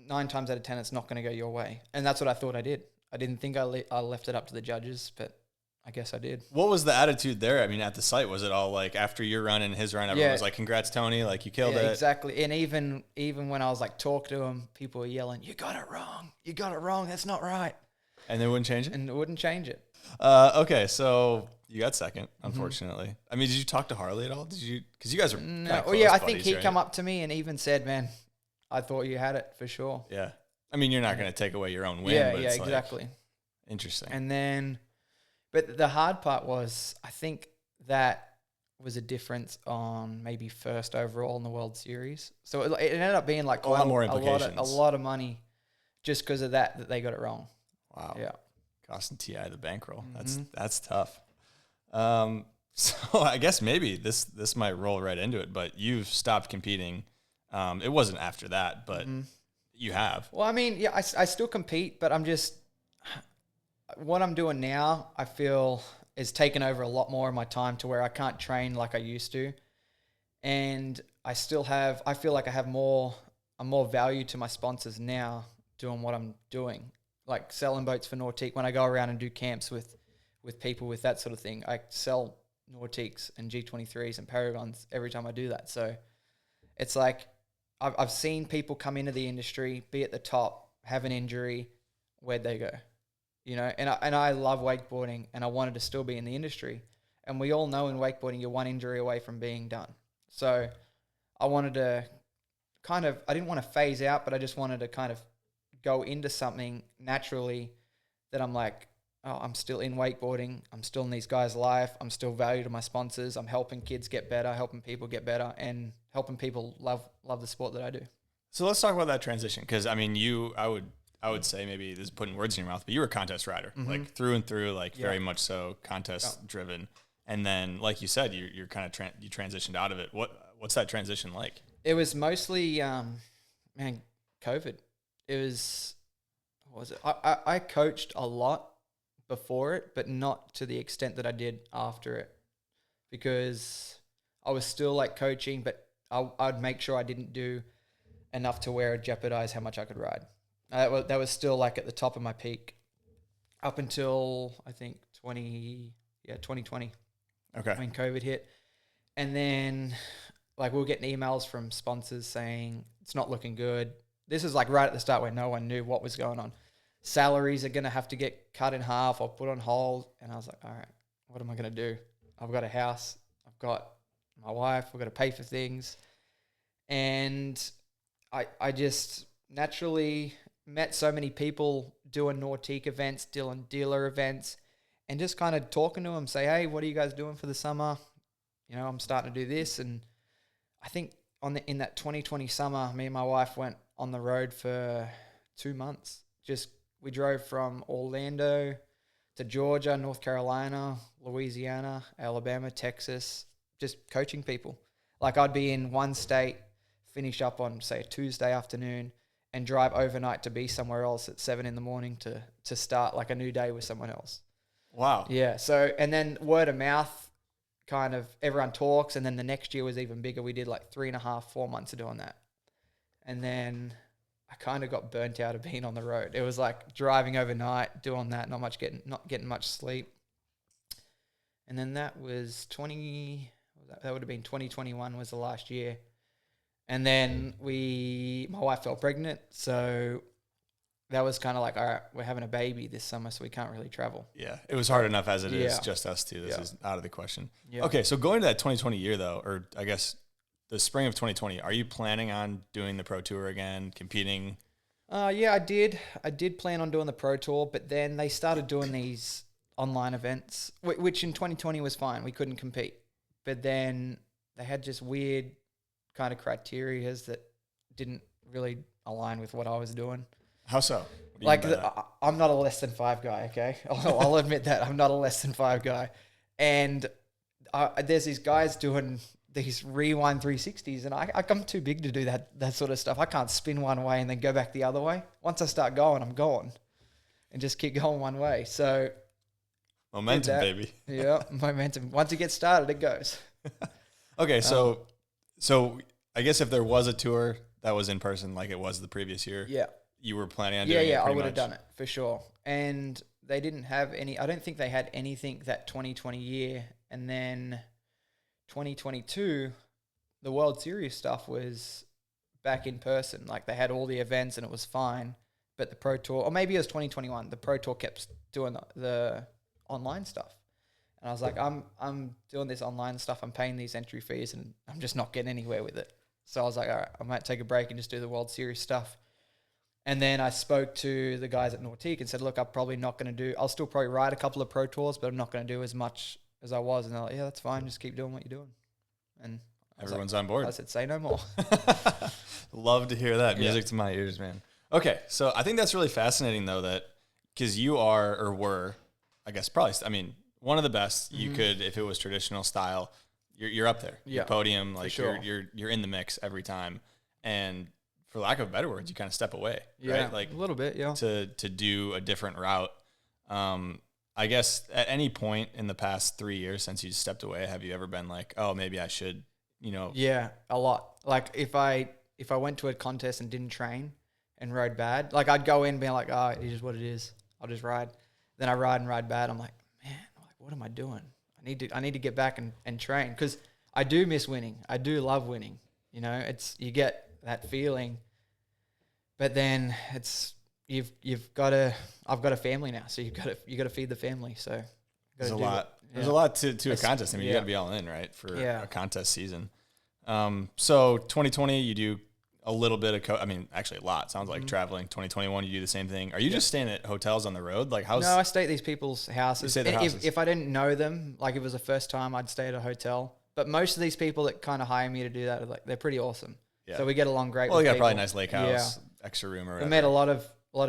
9 times out of 10, it's not going to go your way. And that's what I thought I did. I didn't think I left it up to the judges, but I guess I did. What was the attitude there? I mean, at the site, was it all like after your run and his run, everyone was like, congrats, Tony, like you killed it? Exactly. And even when I was like talking to him, people were yelling, you got it wrong. You got it wrong. That's not right. And they wouldn't change it? And it wouldn't change it. Okay, so you got second, unfortunately. Mm-hmm. I mean, did you talk to Harley at all? Did you? Because you guys were no. Well, yeah, I think he come up to me and even said, man, I thought you had it for sure. Yeah. I mean, you're not going to take away your own win. Yeah, but yeah, it's exactly. Like, interesting. And then, but the hard part was, I think that was a difference on maybe first overall in the World Series. So it ended up being like a lot more implications. A lot of money just because of that they got it wrong. Wow. Yeah. Costing TI the bankroll. That's tough. So I guess maybe this might roll right into it, but you've stopped competing. It wasn't after that, but you have. Well, I mean, yeah, I still compete, but I'm just, what I'm doing now, I feel is taking over a lot more of my time to where I can't train like I used to. And I feel like I have more value to my sponsors now doing what I'm doing, like selling boats for Nautique. When I go around and do camps with people with that sort of thing, I sell Nautiques and G23s and Paragons every time I do that. So it's like I've seen people come into the industry, be at the top, have an injury, where'd they go? You know, and I love wakeboarding and I wanted to still be in the industry. And we all know in wakeboarding, you're one injury away from being done. So I wanted to I didn't want to phase out, but I just wanted to kind of go into something naturally that I'm like, oh, I'm still in wakeboarding. I'm still in these guys' life. I'm still valued to my sponsors. I'm helping kids get better, helping people get better, and helping people love the sport that I do. So let's talk about that transition. Because I mean, I would say, maybe this is putting words in your mouth, but you were a contest rider, like through and through, like very much so contest driven. And then, like you said, you're kind of you transitioned out of it. What's that transition like? It was mostly, COVID. It was, what was it? I coached a lot before it, but not to the extent that I did after it, because I was still like coaching, but I'd make sure I didn't do enough to where it jeopardized how much I could ride. That was still like at the top of my peak up until I think 2020. Okay. When COVID hit. And then like we were getting emails from sponsors saying it's not looking good. This is like right at the start where no one knew what was going on. Salaries are going to have to get cut in half or put on hold. And I was like, all right, what am I going to do? I've got a house. I've got my wife. I've got to pay for things. And I just naturally met so many people doing Nautique events, doing dealer events, and just kind of talking to them, say, hey, what are you guys doing for the summer? You know, I'm starting to do this. And I think in that 2020 summer, me and my wife went on the road for 2 months. We drove from Orlando to Georgia, North Carolina, Louisiana, Alabama, Texas, just coaching people. Like I'd be in one state, finish up on, say, a Tuesday afternoon, and drive overnight to be somewhere else at 7 a.m. to start like a new day with someone else. Wow. Yeah. So, and then word of mouth, kind of everyone talks. And then the next year was even bigger. We did like 3.5, 4 months of doing that. And then I kind of got burnt out of being on the road. It was like driving overnight, doing that, not getting much sleep. And then that was that would have been 2021 was the last year. And then my wife fell pregnant. So that was kind of like, all right, we're having a baby this summer, so we can't really travel. Yeah. It was hard enough as it is, Yeah. just us two. This is out of the question. Yeah. Okay. So going to that 2020 year though, or I guess the spring of 2020, are you planning on doing the pro tour again, competing? Yeah, I did. I did plan on doing the pro tour, but then they started doing these online events, which in 2020 was fine. We couldn't compete. But then they had just weird kind of criterias that didn't really align with what I was doing. How so? Like, I'm not a less than 5 guy, okay? I'll admit that. I'm not a less than 5 guy. And there's these guys doing these rewind 360s, and I'm too big to do that sort of stuff. I can't spin one way and then go back the other way. Once I start going, I'm going. And just keep going one way. So... momentum, baby. Yeah, momentum. Once it gets started, it goes. Okay, so I guess if there was a tour that was in person like it was the previous year, Yeah. you were planning on doing it. Yeah, I pretty would have much? done it for sure. And they didn't have any, I don't think they had anything that 2020 year. And then 2022, the World Series stuff was back in person. Like they had all the events and it was fine. But the Pro Tour, or maybe it was 2021, the Pro Tour kept doing the online stuff. And I was like, I'm doing this online stuff. I'm paying these entry fees and I'm just not getting anywhere with it. So I was like, all right, I might take a break and just do the World Series stuff. And then I spoke to the guys at Nautique and said, look, I'm probably not going to I'll still probably ride a couple of Pro Tours, but I'm not going to do as much as I was. And they're like, yeah, that's fine. Just keep doing what you're doing. And everyone's on board. I said, say no more. Love to hear that. Music to my ears, man. Okay, so I think that's really fascinating, though, that because you are or were, I guess, probably, I mean, one of the best. You could, if it was traditional style, you're up there. Yeah, your podium, like sure. you're in the mix every time. And for lack of better words, you kind of step away, right? Like a little bit, yeah. To do a different route. I guess at any point in the past 3 years since you stepped away, have you ever been like, oh, maybe I should, Yeah, a lot. Like if I went to a contest and didn't train and rode bad, like I'd go in being like, oh, it is what it is. I'll just ride. Then I ride bad. I'm like, man, what am I doing? I need to get back and train because I do miss winning. I do love winning. You get that feeling, but then I've got a family now, so you got to feed the family. So there's a lot. There's a lot to a contest. I mean, you got to be all in, right, for a contest season. So 2020, you do a little bit of actually a lot. Sounds like traveling. 2021, you do the same thing. Are you just staying at hotels on the road? Like how's? No, I stay at these people's houses. You stay at their houses. If I didn't know them, like if it was the first time, I'd stay at a hotel. But most of these people that kind of hire me to do that, they're pretty awesome. Yeah. So we get along great. Well, with you got people. probably a nice lake house, extra room or whatever. We met a lot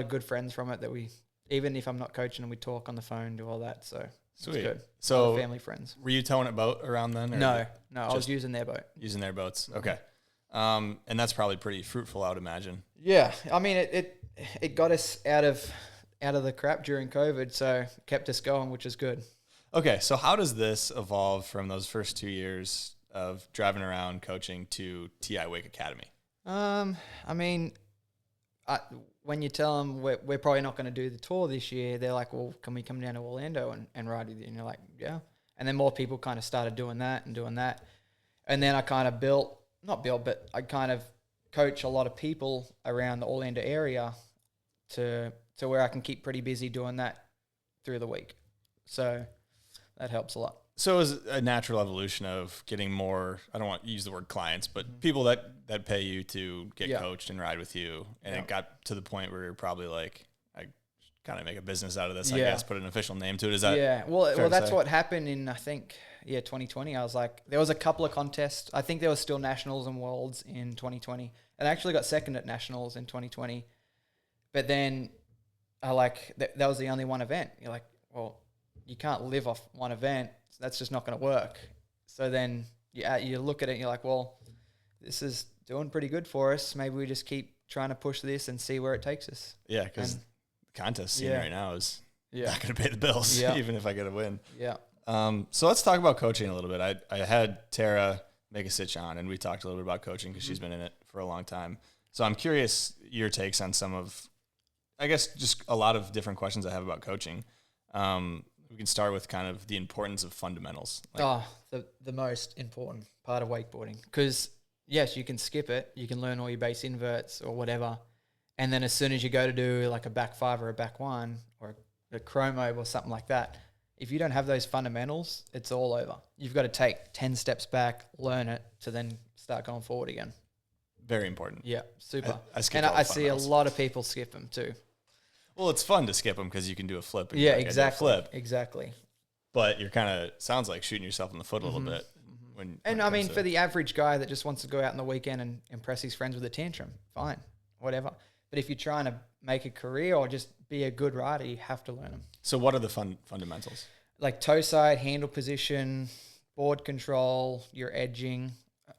of good friends from it that even if I'm not coaching them, we talk on the phone, do all that. So sweet. It's good. So family friends. Were you towing a boat around then? Or no, I was using their boat. Using their boats. Okay. And that's probably pretty fruitful, I would imagine. Yeah. I mean, it got us out of the crap during COVID, so kept us going, which is good. Okay. So how does this evolve from those first 2 years of driving around coaching to TI Wake Academy? I mean, when you tell them we're probably not going to do the tour this year, they're like, well, can we come down to Orlando and ride with you? And you're like, yeah. And then more people kind of started doing that. And then I kind of but I kind of coach a lot of people around the Orlando area to where I can keep pretty busy doing that through the week. So that helps a lot. So it was a natural evolution of getting more, I don't want to use the word clients, but people that pay you to get coached and ride with you. And it got to the point where you're probably like, I kind of make a business out of this, I guess, put an official name to it. Is that well, that's what happened in, I think, 2020. I was like, there was a couple of contests. I think there was still nationals and worlds in 2020. And I actually got second at nationals in 2020. But then that was the only one event. You're like, well, you can't live off one event. That's just not going to work. So then you look at it and you're like, well, this is doing pretty good for us. Maybe we just keep trying to push this and see where it takes us. Yeah, because the contest scene right now is not going to pay the bills, even if I get a win. Yeah. So let's talk about coaching a little bit. I had Tara make a stitch on, and we talked a little bit about coaching because she's been in it for a long time. So I'm curious your takes on some of, I guess, just a lot of different questions I have about coaching. We can start with kind of the importance of fundamentals. The most important part of wakeboarding. Because, yes, you can skip it. You can learn all your base inverts or whatever. And then as soon as you go to do like a back 5 or a back 1 or a chromo or something like that, if you don't have those fundamentals, it's all over. You've got to take 10 steps back, learn it, to then start going forward again. Very important. Yeah, super. I see a lot of people skip them too. Well, it's fun to skip them because you can do a flip. Yeah, exactly. Exactly. But you're kind of, sounds like shooting yourself in the foot a little bit. For the average guy that just wants to go out on the weekend and impress his friends with a tantrum, fine, whatever. But if you're trying to make a career or just be a good rider, you have to learn them. So what are the fundamentals? Like toe side, handle position, board control, your edging.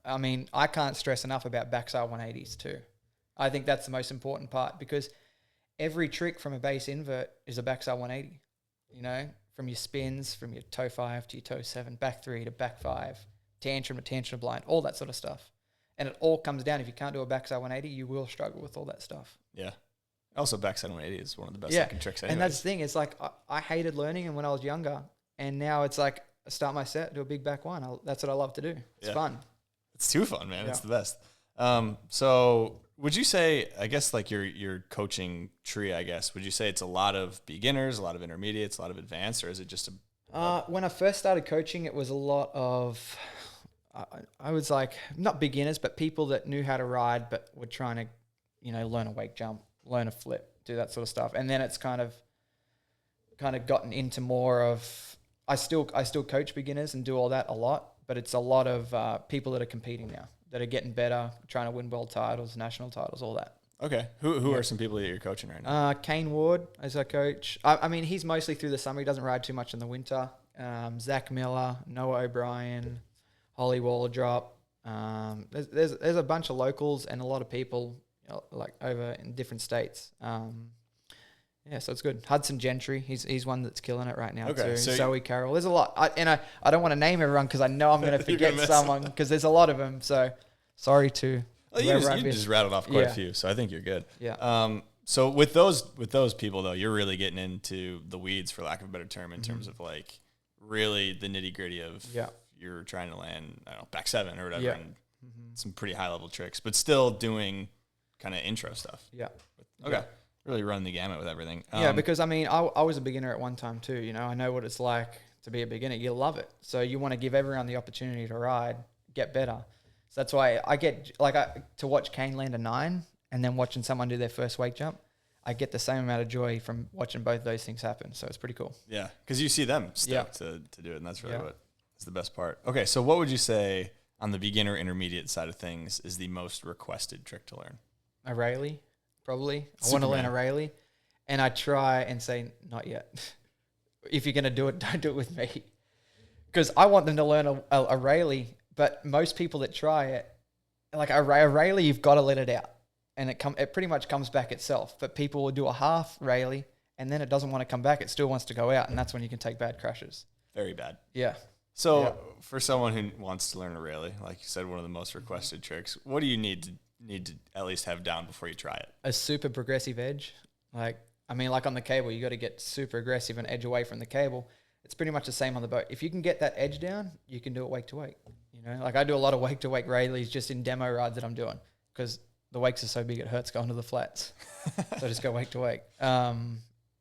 I mean, I can't stress enough about backside 180s too. I think that's the most important part because every trick from a base invert is a backside 180, you know, from your spins, from your toe 5 to your toe 7, back 3 to back 5, tantrum to tantrum blind, all that sort of stuff. And it all comes down, if you can't do a backside 180, you will struggle with all that stuff. Yeah. Also, backside 180 is one of the best looking tricks anyways. And that's the thing. It's like I hated learning and when I was younger, and now it's like I start my set, do a big back 1. That's what I love to do. It's fun. It's too fun, man. It's the best. So would you say, I guess like your coaching tree, I guess, would you say it's a lot of beginners, a lot of intermediates, a lot of advanced, or is it just when I first started coaching, it was a lot of, I was like, not beginners, but people that knew how to ride, but were trying to, you know, learn a wake jump, learn a flip, do that sort of stuff. And then it's kind of gotten into more of, I still coach beginners and do all that a lot, but it's a lot of people that are competing now, that are getting better, trying to win world titles, national titles, all that. Okay. Who are some people that you're coaching right now? Kane Ward as our coach. I mean, he's mostly through the summer. He doesn't ride too much in the winter. Zach Miller, Noah O'Brien, Holly Wallerdrop. There's a bunch of locals and a lot of people like over in different states. So it's good. Hudson Gentry, he's one that's killing it right now too. So Zoe Carroll. There's a lot. I don't want to name everyone because I know I'm going to forget someone because there's a lot of them. So sorry to. Well, you just rattled off quite a few, so I think you're good. Yeah. So with those people though, you're really getting into the weeds, for lack of a better term, in terms of like really the nitty gritty of you're trying to land, I don't know, back 7 or whatever, and some pretty high level tricks, but still doing kind of intro stuff. Yeah. Okay. Yeah. Really running the gamut with everything. Because I mean, I was a beginner at one time too. You know, I know what it's like to be a beginner. You love it, so you want to give everyone the opportunity to ride, get better. So that's why I get to watch Kane land a 9 and then watching someone do their first wake jump. I get the same amount of joy from watching both those things happen. So it's pretty cool. Yeah, because you see them step to do it, and that's really what is the best part. Okay, so what would you say on the beginner intermediate side of things is the most requested trick to learn? A Rayleigh, probably. I want to learn a Rayleigh, and I try and say not yet. If you're gonna do it, don't do it with me, because I want them to learn a Rayleigh. But most people that try it, like a Rayleigh, you've got to let it out. And it pretty much comes back itself. But people will do a half Rayleigh, and then it doesn't want to come back. It still wants to go out, and that's when you can take bad crashes. Very bad. Yeah. So for someone who wants to learn a Rayleigh, like you said, one of the most requested tricks, what do you need to at least have down before you try it? A super progressive edge. Like on the cable, you got to get super aggressive and edge away from the cable. It's pretty much the same on the boat. If you can get that edge down, you can do it wake to wake. You know, like I do a lot of wake to wake Rayleighs just in demo rides that I'm doing because the wakes are so big it hurts going to the flats. So I just go wake to wake. And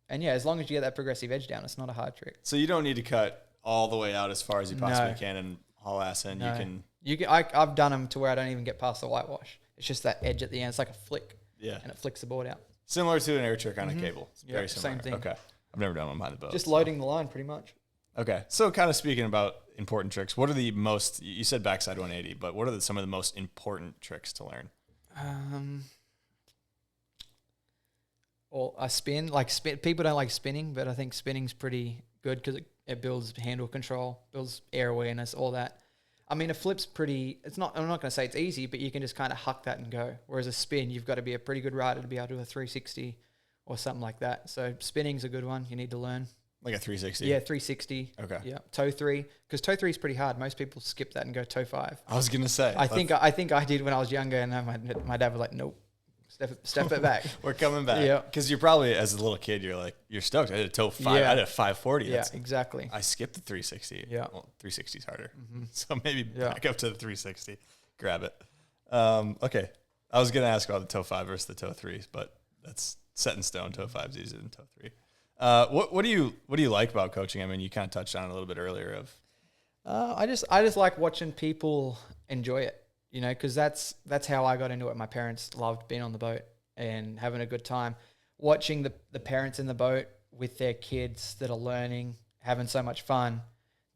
as long as you get that progressive edge down, it's not a hard trick. So you don't need to cut all the way out as far as you possibly can and haul ass in. No. You can. I've done them to where I don't even get past the whitewash. It's just that edge at the end. It's like a flick. Yeah. And it flicks the board out. Similar to an air trick on a cable. It's very similar. Same thing. Okay. I've never done one behind the boat. Just loading the line pretty much. Okay. So kind of speaking about important tricks, what are the most, you said backside 180, but what are some of the most important tricks to learn? Well, I spin. People don't like spinning, but I think spinning's pretty good because it builds handle control, builds air awareness, all that. I mean, a flip's pretty. It's not. I'm not going to say it's easy, but you can just kind of huck that and go. Whereas a spin, you've got to be a pretty good rider to be able to do a 360 or something like that. So spinning's a good one. You need to learn. Like a 360? Yeah, 360. Okay. Yeah, toe 3. Because toe 3 is pretty hard. Most people skip that and go toe 5. I was going to say. I think I did when I was younger, and my dad was like, nope, step it back. We're coming back. Yeah. Because you're probably, as a little kid, you're stoked. I did a toe 5. Yeah. I did a 540. Yeah, exactly. I skipped the 360. Yeah. Well, 360's harder. So maybe Yeah. back up to the 360. Grab it. Okay. I was going to ask about the toe 5 versus the toe 3s, but that's set in stone. Toe 5 is easier than toe 3. What do you like about coaching? I mean, you kind of touched on it a little bit earlier. I just like watching people enjoy it, you know, because that's how I got into it. My parents loved being on the boat and having a good time. Watching the parents in the boat with their kids that are learning, having so much fun,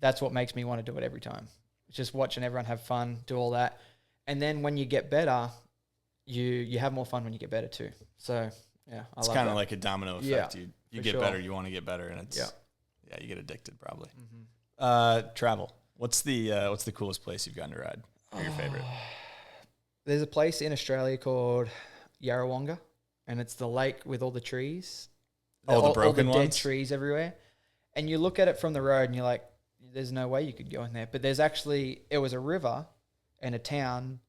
that's what makes me want to do it every time. It's just watching everyone have fun, do all that. And then when you get better, you have more fun when you get better too. So, yeah, It's kind of like a domino effect. Yeah, you get sure. better, you want to get better, and it's Yeah. you get addicted probably. Travel. What's the coolest place you've gotten to ride? Or your favorite? There's a place in Australia called Yarrawonga, and it's the lake with all the trees. Oh, the broken all the dead ones? trees everywhere. And you look at it from the road and you're like, there's no way you could go in there. But it was a river and a town,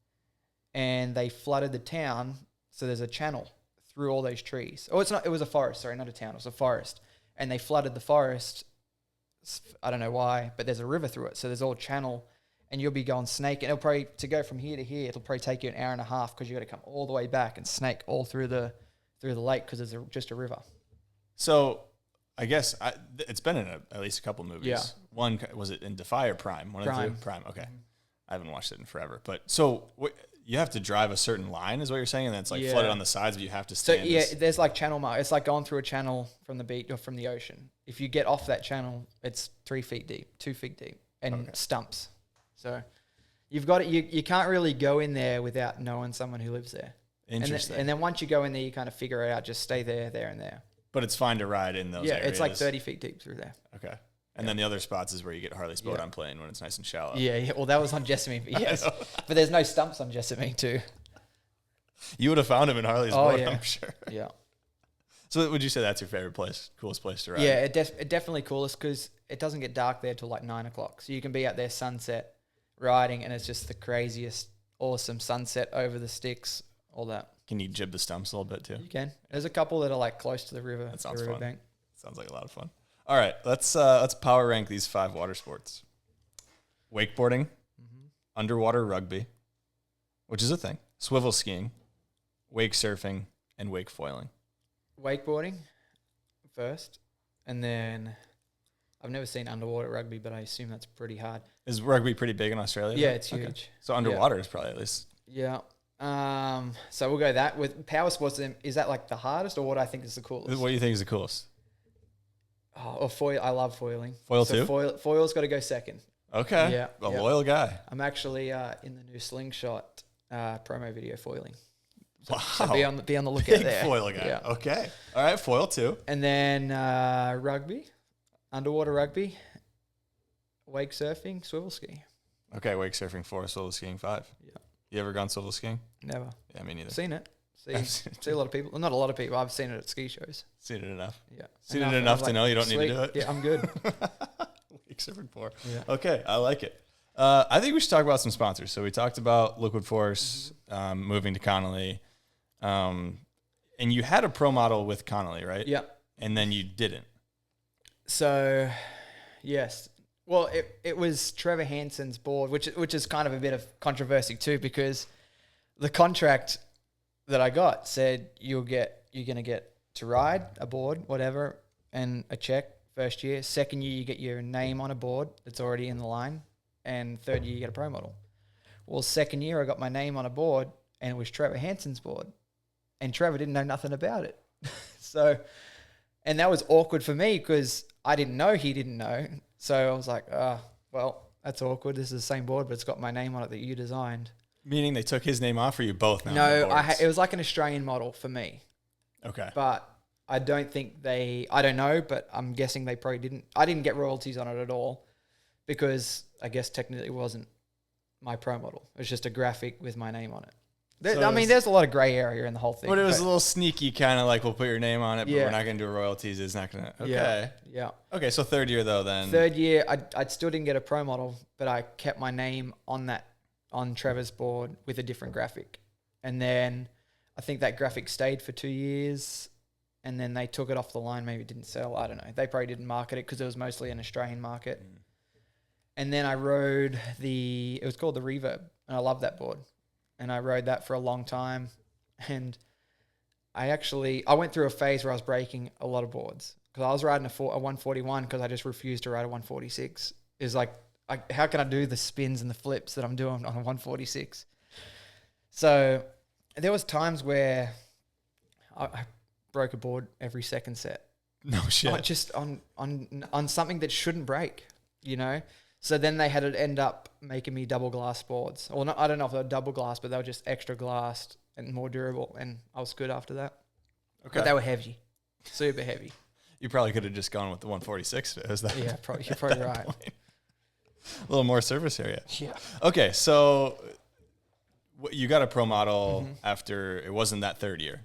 and they flooded the town. So there's a channel through all those trees. Oh, it was a forest. Sorry, not a town. It was a forest. And they flooded the forest. I don't know why, but there's a river through it. So there's all channel, and you'll be going snake. And to go from here to here, it'll probably take you an hour and a half because you got to come all the way back and snake all through the lake because it's just a river. So, I guess it's been in at least a couple movies. Yeah. One, was it in Defy or Prime? One Prime. of the two? Prime. Okay. I haven't watched it in forever. But so you have to drive a certain line, is what you're saying, and then it's like Yeah. flooded on the sides, but you have to So stand. yeah, there's like channel mark. It's like going through a channel from the beach or from the ocean. If you get off that channel, it's 3 feet deep, 2 feet deep, and stumps. So you've got it. You can't really go in there without knowing someone who lives there. Interesting. And then once you go in there, you kind of figure it out. Just stay there, and there. But it's fine to ride in those Yeah, areas. it's like 30 feet deep through there. Okay. And then the other spots is where you get Harley's boat on plane when it's nice and shallow. Yeah. Well, that was on Jessamine, but yes. But there's no stumps on Jessamine too. You would have found him in Harley's boat, I'm sure. Yeah. So would you say that's your favorite place, coolest place to ride? Yeah, it definitely coolest because it doesn't get dark there till like 9 o'clock. So you can be out there sunset riding, and it's just the craziest, awesome sunset over the sticks, all that. Can you jib the stumps a little bit too? You can. There's a couple that are like close to the river. That sounds the river fun. bank. Sounds like a lot of fun. All right, let's power rank these 5 water sports: wakeboarding, underwater rugby, which is a thing, swivel skiing, wake surfing, and wake foiling. Wakeboarding first, and then I've never seen underwater rugby, but I assume that's pretty hard. Is rugby pretty big in Australia? Yeah, it's Okay. huge. So underwater is probably at least. Yeah. So we'll go that with power sports. Is that like the hardest, or what I think is the coolest? What do you think is the coolest? Oh, or foil. I love foiling. Foil so too? Foil's got to go second. Okay. Yeah, A yeah. loyal guy. I'm actually in the new Slingshot promo video foiling. Wow. So be on the lookout Big there. foil guy. Yeah. Okay. All right. Foil too. And then rugby, underwater rugby, wake surfing, swivel ski. Okay. Wake surfing 4, swivel skiing 5. Yeah. You ever gone swivel skiing? Never. Yeah, me neither. Seen it. See a lot of people. Well, not a lot of people. I've seen it at ski shows. Seen it enough. Yeah. Seen it enough I was to know you don't need to do sweet. it. Yeah, I'm good. Wake surfing 4. Yeah. Okay. I like it. I think we should talk about some sponsors. So we talked about Liquid Force moving to Connolly. And you had a pro model with Connolly, right? Yeah. And then you didn't. So, yes. Well, it was Trevor Hansen's board, which is kind of a bit of controversy too, because the contract that I got said you're going to get to ride a board, whatever, and a check first year. Second year, you get your name on a board that's already in the line, and third year, you get a pro model. Well, second year, I got my name on a board, and it was Trevor Hansen's board, and Trevor didn't know nothing about it. So, and that was awkward for me because I didn't know he didn't know. So I was like, well, that's awkward. This is the same board, but it's got my name on it that you designed. Meaning they took his name off for you both now? No, it was like an Australian model for me. Okay. But I don't think I don't know, but I'm guessing they probably didn't. I didn't get royalties on it at all because I guess technically it wasn't my pro model. It was just a graphic with my name on it. So There's a lot of gray area in the whole thing. But it was a little sneaky, kind of like, we'll put your name on it, but Yeah. we're not going to do royalties. It's not going to. Okay. Yeah. Okay, so third year though, then. Third year, I still didn't get a pro model, but I kept my name on Trevor's board with a different graphic. And then I think that graphic stayed for 2 years, and then they took it off the line. Maybe it didn't sell. I don't know. They probably didn't market it because it was mostly an Australian market. And then I rode it was called the Reverb, and I love that board. And I rode that for a long time. And I went through a phase where I was breaking a lot of boards because I was riding a 141 because I just refused to ride a 146. It's like, how can I do the spins and the flips that I'm doing on a 146? So there was times where I broke a board every second set. No shit. Just on something that shouldn't break, you know? So then they had to end up making me double glass boards. Well, I don't know if they were double glass, but they were just extra glassed and more durable. And I was good after that. Okay. But they were heavy, super heavy. You probably could have just gone with the 146. Yeah, you're probably right. Point. A little more surface area. Yeah. Okay, so you got a pro model after, it wasn't that third year.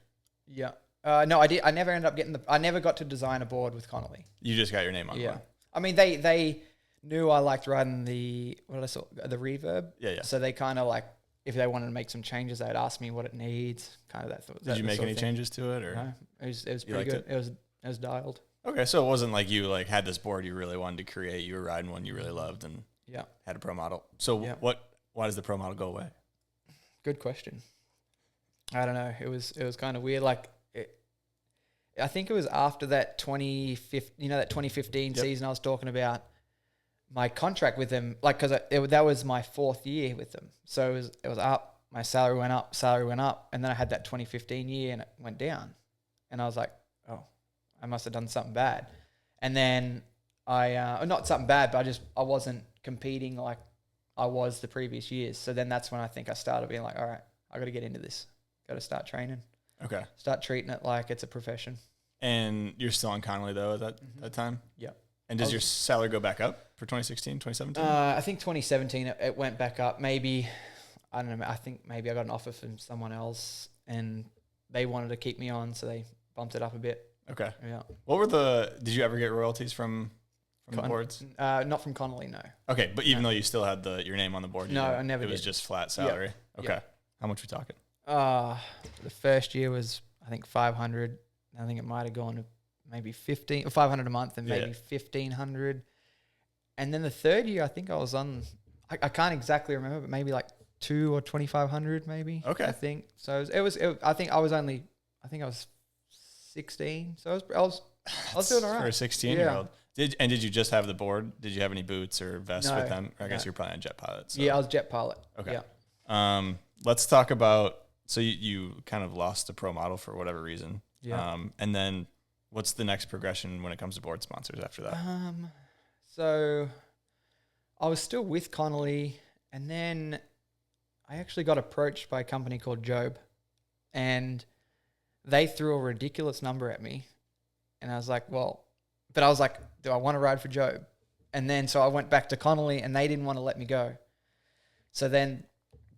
Yeah. No, I did. I never ended up getting I never got to design a board with Connolly. You just got your name on Yeah. one. I mean, they knew I liked riding the Reverb. Yeah. So they kind of like, if they wanted to make some changes, they'd ask me what it needs, kind of that. Did you make any changes to it, or? No, it was pretty good. It was dialed. Okay, so it wasn't like you like had this board you really wanted to create. You were riding one you really loved and had a pro model. So why does the pro model go away? Good question. I don't know. It was kind of weird. Like, I think it was after that 2015 season I was talking about. My contract with them, like, because that was my fourth year with them, so it was up. My salary went up, and then I had that 2015 year and it went down, and I was like, oh, I must have done something bad. And then not something bad, but I wasn't competing like I was the previous years. So then that's when I think I started being like, all right, I got to get into this, got to start training, start treating it like it's a profession. And you're still on Connolly though at that time? Yeah. And does your salary go back up for 2016, 2017? I think 2017 it went back up. Maybe, I don't know, I think maybe I got an offer from someone else and they wanted to keep me on, so they bumped it up a bit. Okay. Yeah. Did you ever get royalties from the boards? Not from Connolly, no. Okay, but even though you still had your name on the board? No, I never did. It was just flat salary? Yeah. Okay. Yeah. How much are we talking? The first year was, I think, 500. I think it might have gone to maybe 500 a month and maybe 1,500. And then the third year, I think I was on, I can't exactly remember, but maybe like 2 or 2,500 maybe. Okay. I think. So I think I was 16. So I was doing all right. For a 16-year-old. Did you just have the board? Did you have any boots or vests No, with them? I guess no. you're probably a jet pilot. So. Yeah, I was jet pilot. Okay. Yeah. Let's talk about, so you kind of lost the pro model for whatever reason. Yeah. And then what's the next progression when it comes to board sponsors after that? So I was still with Connolly, and then I actually got approached by a company called Job, and they threw a ridiculous number at me. And I was like, do I want to ride for Job? And then so I went back to Connolly, and they didn't want to let me go. So then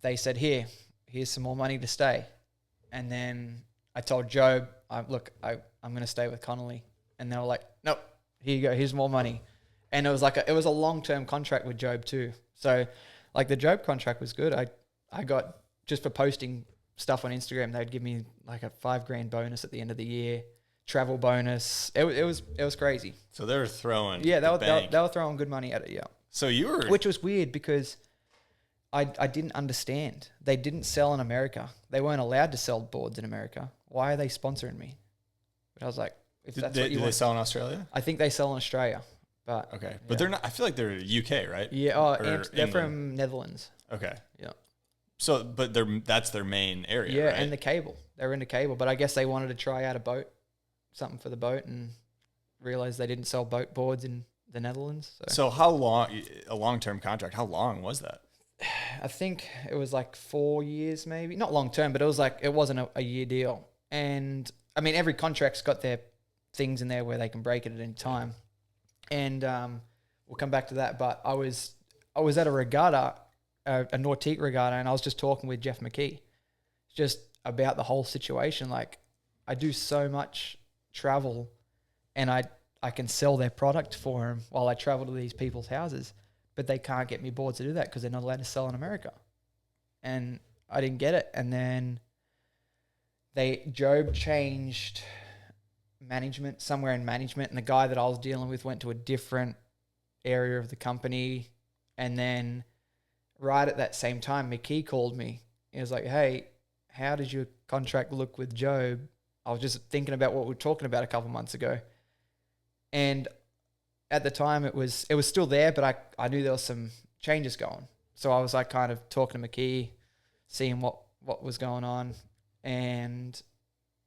they said, here's some more money to stay. And then I told Job, I'm going to stay with Connolly. And they were like, nope, here you go, here's more money. And it was it was a long-term contract with Job too. So like the Job contract was good. I got, just for posting stuff on Instagram, they'd give me like a $5,000 bonus at the end of the year, travel bonus. It was crazy. So they were throwing they were throwing good money at it. Yeah. So you were, which was weird because I didn't understand. They didn't sell in America. They weren't allowed to sell boards in America. Why are they sponsoring me? But I was like, if that's what you want. Do they sell in Australia? I think they sell in Australia. But okay. But they're not, I feel like they're UK, right? Yeah. They're from Netherlands. Okay. Yeah. So, but that's their main area. Yeah. Right? And the cable. They were into cable. But I guess they wanted to try out something for the boat, and realized they didn't sell boat boards in the Netherlands. So how long, a long-term contract, how long was that? I think it was like 4 years, maybe. Not long-term, but it wasn't a year deal. And I mean, every contract's got their things in there where they can break it at any time. And we'll come back to that. But I was at a regatta a Nautique regatta, and I was just talking with Jeff McKee just about the whole situation. Like, I do so much travel, and I can sell their product for them while I travel to these people's houses, but they can't get me boards to do that because they're not allowed to sell in America. And I didn't get it. And then Job changed management, somewhere in management, and the guy that I was dealing with went to a different area of the company. And then right at that same time, McKee called me. He was like, hey, how did your contract look with Job? I was just thinking about what we were talking about a couple months ago. And at the time it was still there, but I knew there was some changes going. So I was like kind of talking to McKee, seeing what was going on. And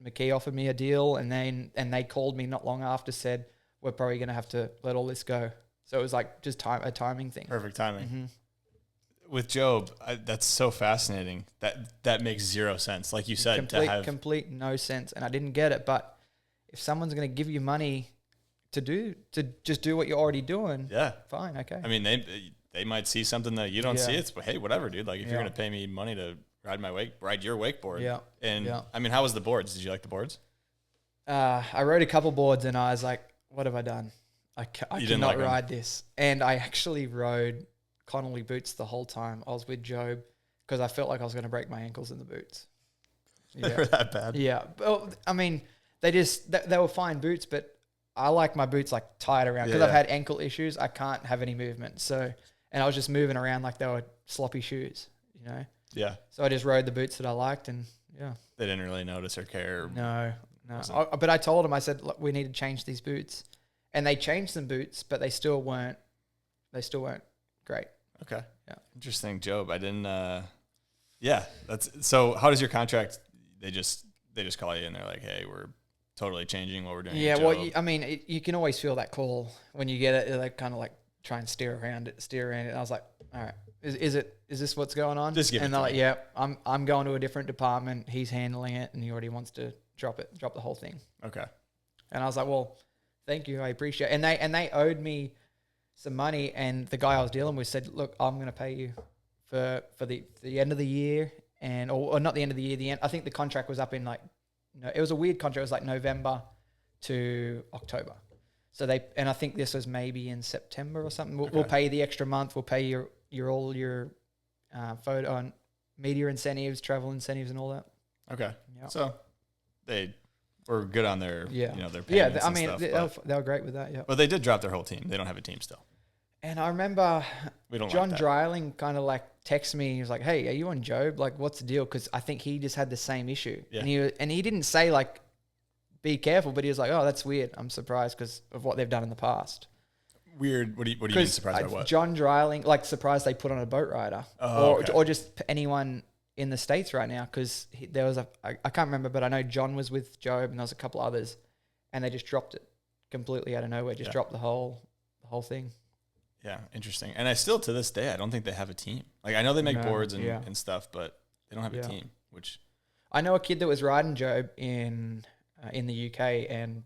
McKee offered me a deal, and they called me not long after, said, we're probably going to have to let all this go. So it was like just a timing thing. Perfect timing. Mm-hmm. With Job, that's so fascinating. That makes zero sense. Like you said, complete no sense. And I didn't get it. But if someone's going to give you money to just do what you're already doing, yeah, fine, okay. I mean, they might see something that you don't see. It's, but hey, whatever, dude. Like if you're going to pay me money to ride your wakeboard. Yeah. And I mean, how was the boards? Did you like the boards? I rode a couple boards and I was like, what have I done? I cannot ride this. And I actually rode Connolly boots the whole time I was with Job because I felt like I was going to break my ankles in the boots. Yeah. They were that bad? Yeah. Well, I mean, they were fine boots, but I like my boots like tied around because I've had ankle issues. I can't have any movement. So, and I was just moving around like they were sloppy shoes, you know? Yeah. So I just rode the boots that I liked, and yeah. They didn't really notice or care. No. But I told them, I said, look, we need to change these boots. And they changed some boots, but they still weren't great. Okay. Yeah. Interesting, Job. I didn't, so how does your contract, they just call you and they're like, hey, we're totally changing what we're doing. Yeah. Well, you can always feel that call when you get it. They kind of like try and steer around it. And I was like, all right, is this what's going on? Just give and it they're to like, me. yeah, I'm going to a different department. He's handling it, and he already wants to drop the whole thing. Okay. And I was like, well, thank you, I appreciate it. And they owed me some money, and the guy I was dealing with said, look, I'm going to pay you for the end of the year, or not the end of the year, the end. I think the contract was up in it was a weird contract. It was like November to October. So I think this was maybe in September or something. We'll pay you the extra month. We'll pay your photo and media incentives, travel incentives, and all that. Okay. Yep. So they were good on their, their payments they were great with that. Yeah. But they did drop their whole team. They don't have a team still. And I remember John like Dreiling kind of like texted me. He was like, hey, are you on Job? Like, what's the deal? Because I think he just had the same issue. Yeah. And he didn't say like, be careful, but he was like, oh, that's weird. I'm surprised because of what they've done in the past. Weird. What do you mean surprised by what? John Dreiling, like surprised they put on a boat rider, or just anyone in the States right now. Because there was I can't remember, but I know John was with Job and there was a couple others, and they just dropped it completely out of nowhere. Just dropped the whole thing. Yeah, interesting. And I still to this day I don't think they have a team. Like I know they make boards and stuff, but they don't have a team. Which I know a kid that was riding Job in the UK, and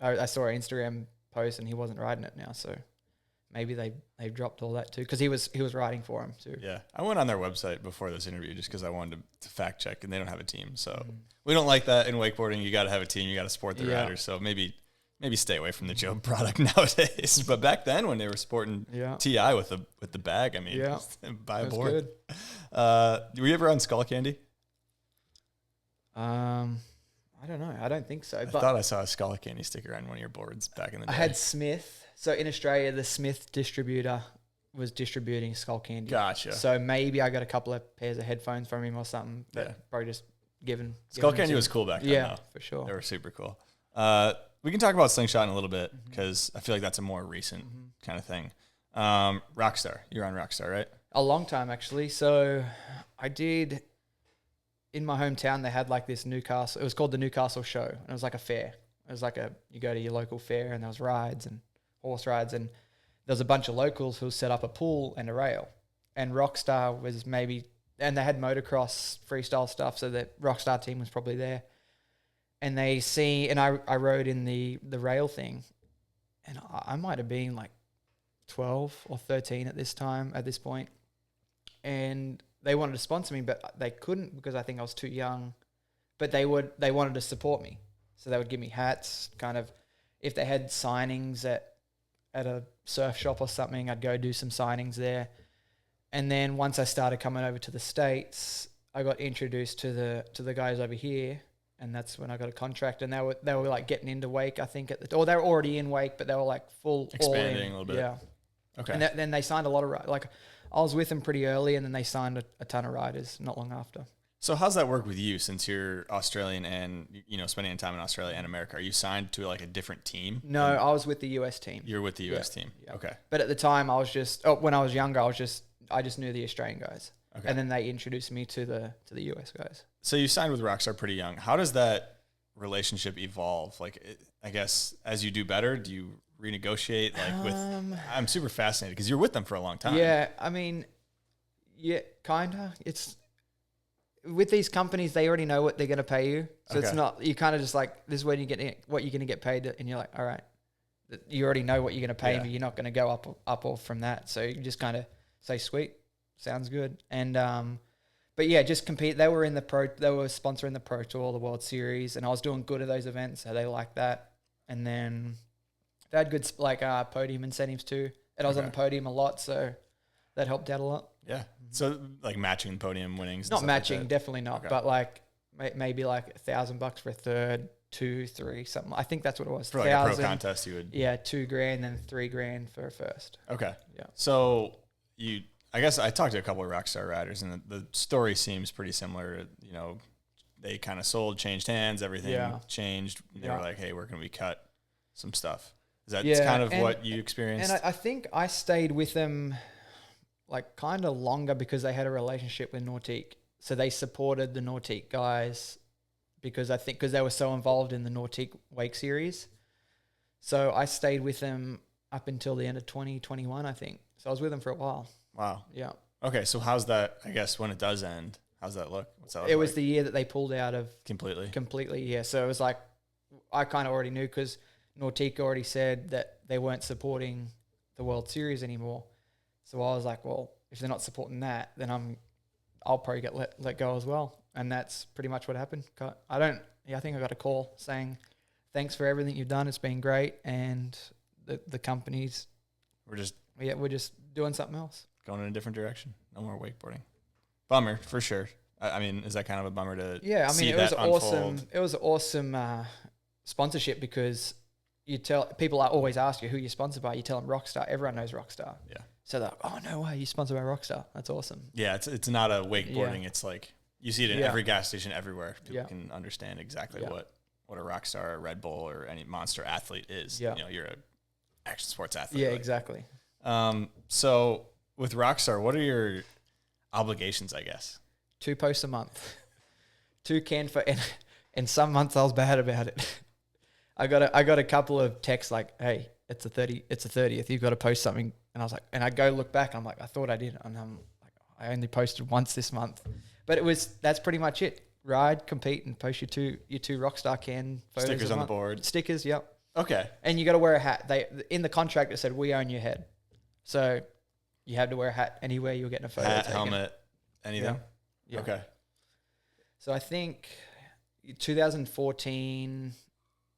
I saw an Instagram post, and he wasn't riding it now. So maybe they've dropped all that too, because he was riding for him too. Yeah, I went on their website before this interview just because I wanted to fact check, and they don't have a team. So we don't like that in wakeboarding. You got to have a team. You got to support the riders. So maybe stay away from the Job product nowadays. But back then when they were sporting TI with the bag, I mean, buy a board. Good. Were you ever on Skull Candy? I don't know. I don't think so. I thought I saw a Skull Candy sticker on one of your boards back in the day. I had Smith. So in Australia, the Smith distributor was distributing Skull Candy. Gotcha. So maybe I got a couple of pairs of headphones from him or something. But probably just given. Skull Candy was cool back then. Yeah, for sure. They were super cool. We can talk about Slingshot in a little bit because I feel like that's a more recent kind of thing. Rockstar. You're on Rockstar, right? A long time, actually. So I did... In my hometown, they had like this Newcastle. It was called the Newcastle Show. And it was like a fair. It was like you go to your local fair, and there was rides and horse rides. And there was a bunch of locals who set up a pool and a rail. And Rockstar was and they had motocross freestyle stuff. So the Rockstar team was probably there. And I rode in the rail thing. And I might have been like 12 or 13 at this point. and they wanted to sponsor me, but they couldn't because I think I was too young. But they wanted to support me, so they would give me hats. Kind of, if they had signings at a surf shop or something, I'd go do some signings there. And then once I started coming over to the States, I got introduced to the guys over here, and that's when I got a contract. And they were like getting into wake, I think, or they were already in wake, but they were like full expanding all in. a little bit. Yeah. Okay. And then they signed a lot of like I was with them pretty early, and then they signed a ton of riders not long after. So how's that work with you since you're Australian and, spending time in Australia and America? Are you signed to like a different team? No, I was with the US team. You're with the US team. Yeah. Okay. But at the time I was when I was younger, I just knew the Australian guys. Okay. And then they introduced me to the US guys. So you signed with Rockstar pretty young. How does that relationship evolve? Like, I guess as you do better, do you renegotiate I'm super fascinated because you're with them for a long time. Yeah. I mean, yeah, kinda. It's, with these companies, they already know what they're going to pay you. So It's not, you kind of just like, this is when you get what you're going to get paid. And you're like, all right, you already know what you're going to pay me. You're not going to go up or from that. So you just kind of say, sweet, sounds good. And, but yeah, just compete. They were sponsoring the Pro Tour, the World Series, and I was doing good at those events. So they liked that. And then they had good, podium incentives too. And I was on the podium a lot. So that helped out a lot. Yeah. So like matching podium winnings. Not matching, definitely not. Okay. But like maybe like $1,000 for a third, 2, 3, something. I think that's what it was. For like a pro contest, you would. Yeah, $2,000, then $3,000 for a first. Okay. Yeah. So I guess I talked to a couple of Rockstar riders, and the story seems pretty similar. They kind of changed hands, everything changed. And they were like, hey, where can we cut some stuff? Is that kind of what you experienced? And I think I stayed with them like kind of longer because they had a relationship with Nautique. So they supported the Nautique guys because they were so involved in the Nautique Wake series. So I stayed with them up until the end of 2021, I think. So I was with them for a while. Wow. Yeah. Okay. So how's that, I guess, when it does end, how's that look? What's that look It was like? the year that they pulled out of Completely. Yeah. So it was like, I kind of already knew because Nautique already said that they weren't supporting the World Series anymore. So I was like, well, if they're not supporting that, then I'll probably get let go as well. And that's pretty much what happened. I think I got a call saying, thanks for everything you've done. It's been great. And the companies, we're just doing something else. Going in a different direction. No more wakeboarding. Bummer, for sure. I mean, is that kind of a bummer to see that unfold? It was awesome sponsorship because people always ask you who you're sponsored by. You tell them Rockstar. Everyone knows Rockstar. Yeah. So they're like, oh, no way, you're sponsored by Rockstar. That's awesome. Yeah, it's not a wakeboarding. Yeah. It's like you see it in every gas station everywhere. People Yeah. can understand exactly what a Rockstar, a Red Bull, or any monster athlete is. Yeah. You're a action sports athlete. Yeah, really. exactly. So with Rockstar, what are your obligations, I guess? 2 posts a month. 2 canned for, and some months I was bad about it. I got a couple of texts like, hey, it's the 30th. You've got to post something. And I was like, and I go look back. I'm like, I thought I did. And I'm like, I only posted once this month, but that's pretty much it. Ride, compete, and post your two Rockstar can photos. Stickers on the board. Stickers. Yep. Okay. And you got to wear a hat. In the contract, it said, we own your head. So you have to wear a hat anywhere you're getting a photo hat, taken. helmet, anything. Yeah. Okay. So I think 2014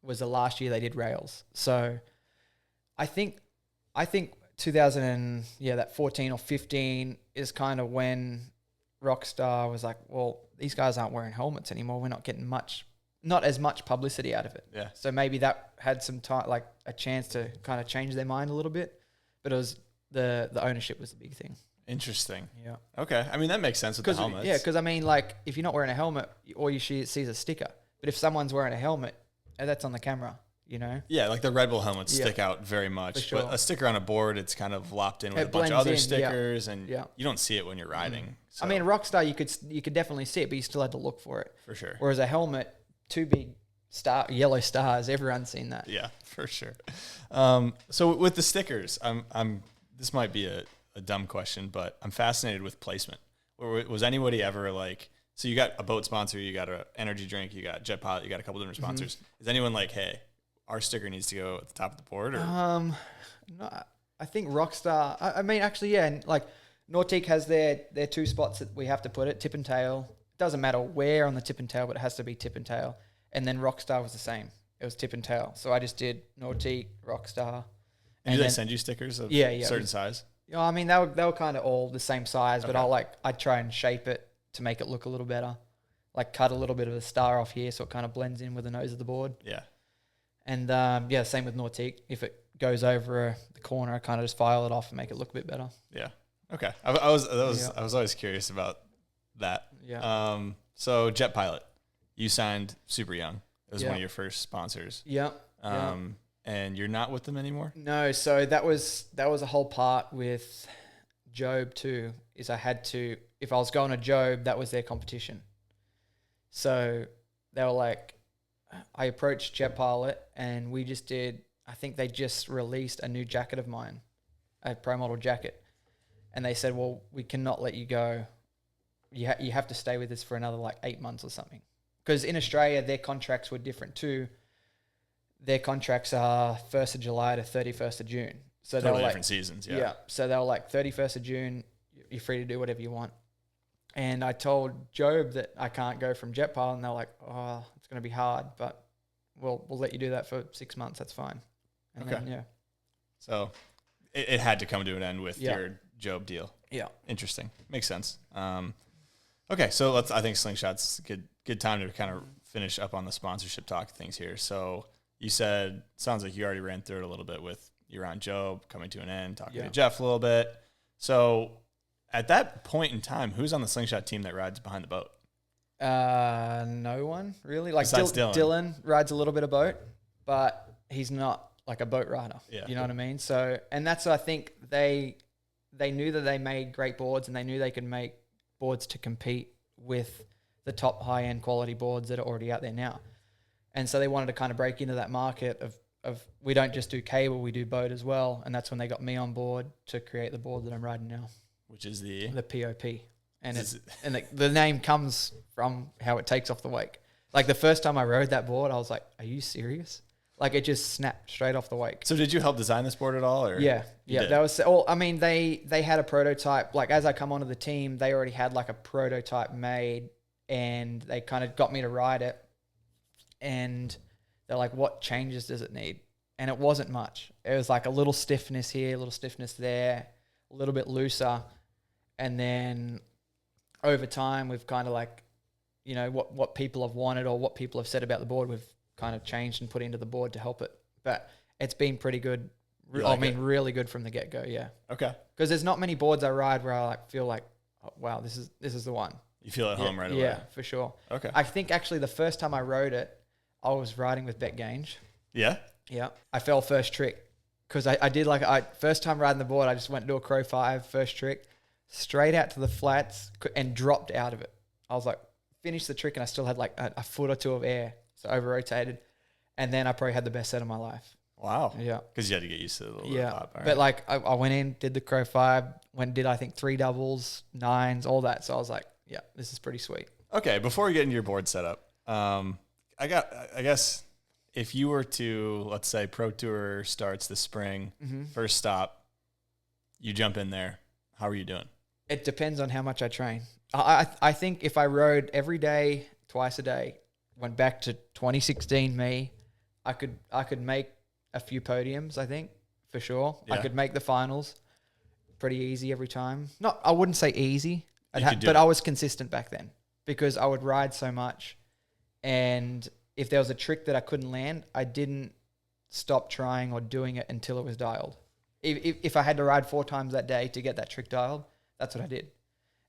was the last year they did rails. So I think 14 or 15 is kind of when Rockstar was like, well, these guys aren't wearing helmets anymore. We're not getting not as much publicity out of it. Yeah. So maybe that had some time, like a chance to kind of change their mind a little bit. But it was the ownership was the big thing. Interesting. Yeah. Okay. I mean, that makes sense with the helmets. Yeah, because I mean, like, if you're not wearing a helmet, all you sees a sticker. But if someone's wearing a helmet, that's on the camera, you know? Yeah, like the Red Bull helmets stick out very much. For sure. But a sticker on a board, it's kind of lopped in with a bunch of other stickers, and you don't see it when you're riding. So. I mean, Rockstar, you could definitely see it, but you still had to look for it. For sure. Whereas a helmet, 2 big yellow stars, everyone's seen that. Yeah, for sure. So with the stickers, this might be a dumb question, but I'm fascinated with placement. Was anybody ever like, so you got a boat sponsor, you got an energy drink, you got Jet Pilot, you got a couple different sponsors. Is anyone like, hey, our sticker needs to go at the top of the board? Or? No, I think Rockstar, I mean, actually, yeah, and like Nautique has their 2 spots that we have to put it, tip and tail. It doesn't matter where on the tip and tail, but it has to be tip and tail. And then Rockstar was the same. It was tip and tail. So I just did Nautique, Rockstar. And do they send you stickers of certain size? You know, I mean, they were kind of all the same size, but I'd try and shape it to make it look a little better. Like cut a little bit of a star off here so it kind of blends in with the nose of the board. Yeah. And same with Nautique. If it goes over the corner, I kind of just file it off and make it look a bit better. Yeah. Okay. I was always curious about that. Yeah. So Jet Pilot, you signed super young. It was one of your first sponsors. Yeah. And you're not with them anymore? No. So that was a whole part with Job too. Is I had to, if I was going to Job, that was their competition. So they were like, I approached Jet Pilot and we just did, I think they just released a new jacket of mine, a pro model jacket. And they said, well, we cannot let you go. You have to stay with us for another like 8 months or something. Because in Australia, their contracts were different too. Their contracts are 1st of July to 31st of June. So totally they were like, different seasons, yeah. So they were like 31st of June, you're free to do whatever you want. And I told Job that I can't go from Jet Pilot, and they're like, oh, it's going to be hard, but we'll let you do that for 6 months. That's fine. And then, So it had to come to an end with your Job deal. Yeah. Interesting. Makes sense. Okay, so I think Slingshot's a good time to kind of finish up on the sponsorship talk things here. So you said, sounds like you already ran through it a little bit with you're on Job, coming to an end, talking to Jeff a little bit. So at that point in time, who's on the Slingshot team that rides behind the boat? No one really. Like Besides Dylan. Dylan rides a little bit of boat, but he's not like a boat rider. Yeah. You know what I mean? So, and that's, I think they knew that they made great boards and they knew they could make boards to compete with the top high-end quality boards that are already out there now. And so they wanted to kind of break into that market of we don't just do cable, we do boat as well. And that's when they got me on board to create the board that I'm riding now. Which is the POP. And the name comes from how it takes off the wake. Like the first time I rode that board, I was like, are you serious? Like it just snapped straight off the wake. So did you help design this board at all? Or Yeah. That was, well, I mean, they had a prototype. Like as I come onto the team, they already had like a prototype made and they kind of got me to ride it. And they're like, what changes does it need? And it wasn't much. It was like a little stiffness here, a little stiffness there, a little bit looser. And then over time, we've kind of like, you know, what people have wanted or what people have said about the board, we've kind of changed and put into the board to help it. But it's been pretty good. Really good from the get-go, yeah. Okay. Because there's not many boards I ride where I like feel like, oh, wow, this is the one. You feel at home right away. Yeah, for sure. Okay. I think actually the first time I rode it, I was riding with Beck Gange. Yeah? Yeah. I fell first trick because I did first time riding the board, I just went to do a Crow 5 first trick, straight out to the flats and dropped out of it. I was like, finished the trick and I still had like a foot or two of air. So over-rotated. And then I probably had the best set of my life. Wow. Yeah. Because you had to get used to the little pop. Right. But like I went in, did the Crow 5, did I think 3 doubles, 9s, all that. So I was like, yeah, this is pretty sweet. Okay, before we get into your board setup, I guess if you were to, let's say, Pro Tour starts this spring, first stop, you jump in there. How are you doing? It depends on how much I train. I think if I rode every day, twice a day, went back to 2016 me, I could make a few podiums, I think, for sure. Yeah. I could make the finals pretty easy every time. I wouldn't say easy, but I was consistent back then because I would ride so much. And if there was a trick that I couldn't land, I didn't stop trying or doing it until it was dialed. If I had to ride 4 times that day to get that trick dialed, that's what I did.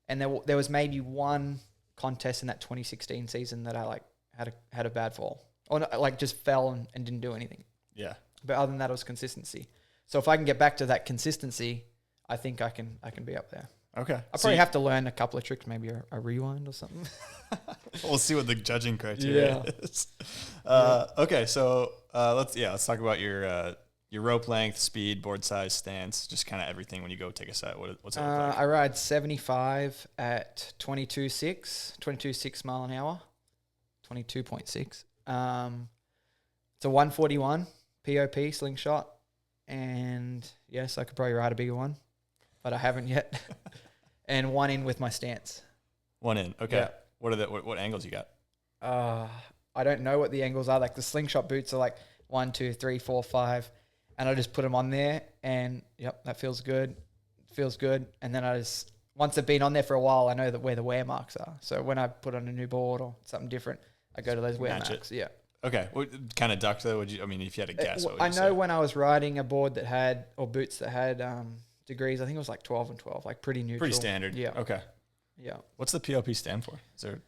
And there was maybe one contest in that 2016 season that I like had a bad fall or like just fell and didn't do anything. Yeah. But other than that, it was consistency. So if I can get back to that consistency, I think I can be up there. Okay. I probably have to learn a couple of tricks, maybe a rewind or something. We'll see what the judging criteria is. Okay, so let's talk about your rope length, speed, board size, stance, just kind of everything when you go take a set. What's that look like? I ride 75 at 22.6 mile an hour, 22.6. It's a 141 POP slingshot, and yes, I could probably ride a bigger one, but I haven't yet. and one in with my stance. One in. Okay. Yeah. What angles you got? I don't know what the angles are. Like the slingshot boots are like 1, 2, 3, 4, 5, and I just put them on there, and yep, that feels good. Feels good. And then once they've been on there for a while, I know that where the wear marks are. So when I put on a new board or something different, I go to those wear marks. Yeah. Okay. What kind of duck though? If you had to guess, what would I you know say? when I was riding a board that had, or boots that had degrees, I think it was like 12 and 12, like pretty neutral. Pretty standard. Yeah. Okay. Yeah. What's the POP stand for? Is there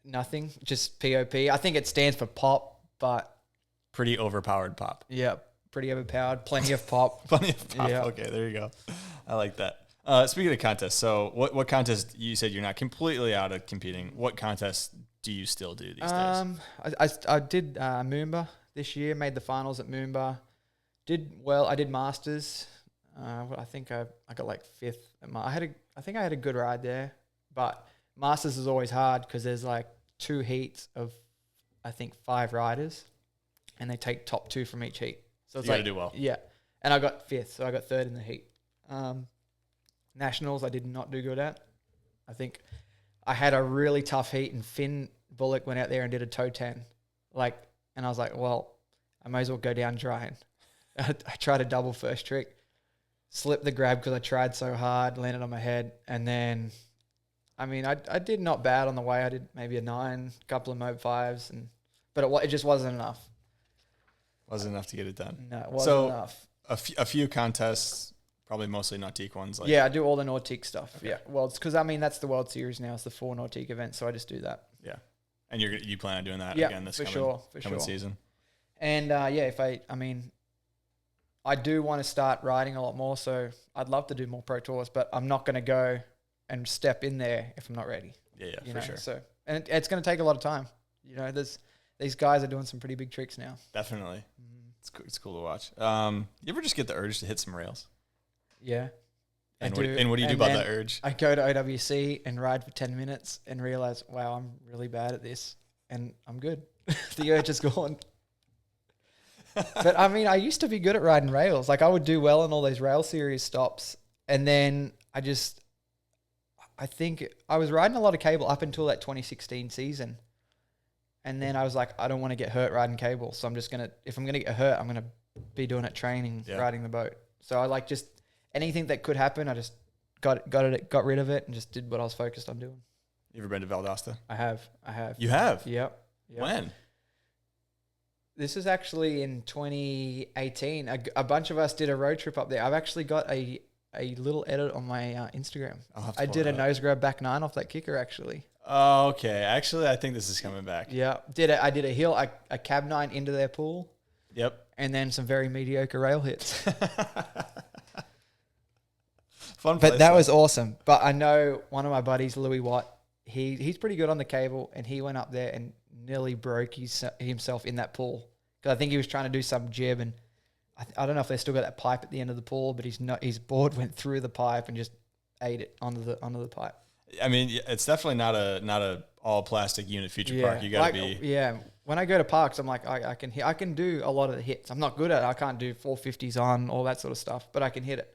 Nothing, just POP. I think it stands for pop, but pretty overpowered pop? yeah, pretty overpowered. Plenty of pop. Plenty of pop. Yeah. Okay, there you go. I like that. Speaking of contests, so what contest, you said you're not completely out of competing. What contests do you still do these days? I did Moomba this year, made the finals at Moomba. Did well. I did Masters. I think I got like 5th. I think I had a good ride there, but Masters is always hard because there's like 2 heats of, I think, 5 riders, and they take top 2 from each heat. So it's You gotta do well. Yeah, and I got 5th, so I got 3rd in the heat. Nationals I did not do good at. I think I had a really tough heat, and Finn Bullock went out there and did a toe 10. And I was like, well, I may as well go down drying. I tried a double first trick, slipped the grab because I tried so hard, landed on my head, and then, I did not bad on the way. I did maybe a 9, couple of mob 5s, but it just wasn't enough. Wasn't enough to get it done. No, it wasn't enough. A few contests, probably mostly nautique ones. Yeah, I do all the nautique stuff. Okay. Yeah, well, it's because that's the World Series now. It's the 4 nautique events, so I just do that. Yeah, and you plan on doing that Yeah, again this for coming season? And I do want to start riding a lot more, so I'd love to do more pro tours, but I'm not going to go and step in there if I'm not ready. Yeah, you for know? sure. So, and it's going to take a lot of time. You know, these guys are doing some pretty big tricks now. Definitely. It's cool to watch. You ever just get the urge to hit some rails? Yeah. And what do you do about that urge? I go to OWC and ride for 10 minutes and realize, wow, I'm really bad at this, and I'm good. The urge is gone. But I used to be good at riding rails. Like I would do well in all those rail series stops, and then I think I was riding a lot of cable up until that 2016 season. And then I was like, I don't want to get hurt riding cable. So if I'm going to get hurt, I'm going to be doing it training, riding the boat. So I just anything that could happen, I just got rid of it and just did what I was focused on doing. You ever been to Valdosta? I have. You have? Yep. When? This is actually in 2018. A bunch of us did a road trip up there. I've actually got a little edit on my Instagram. I did a nose grab back 9 off that kicker actually. Oh, okay. Actually, I think this is coming back. Yeah. I did a hill, a cab 9 into their pool. Yep. And then some very mediocre rail hits. Fun place, but that was awesome. But I know one of my buddies, Louis Watt, he's pretty good on the cable, and he went up there and nearly broke himself in that pool. Because I think he was trying to do some jib, and I don't know if they still got that pipe at the end of the pool, but his board went through the pipe and just ate it onto the pipe. It's definitely not a all plastic unit feature park. You gotta be. Yeah. When I go to parks, I'm like, I can do a lot of the hits. I'm not good at it. I can't do 450s on all that sort of stuff, but I can hit it.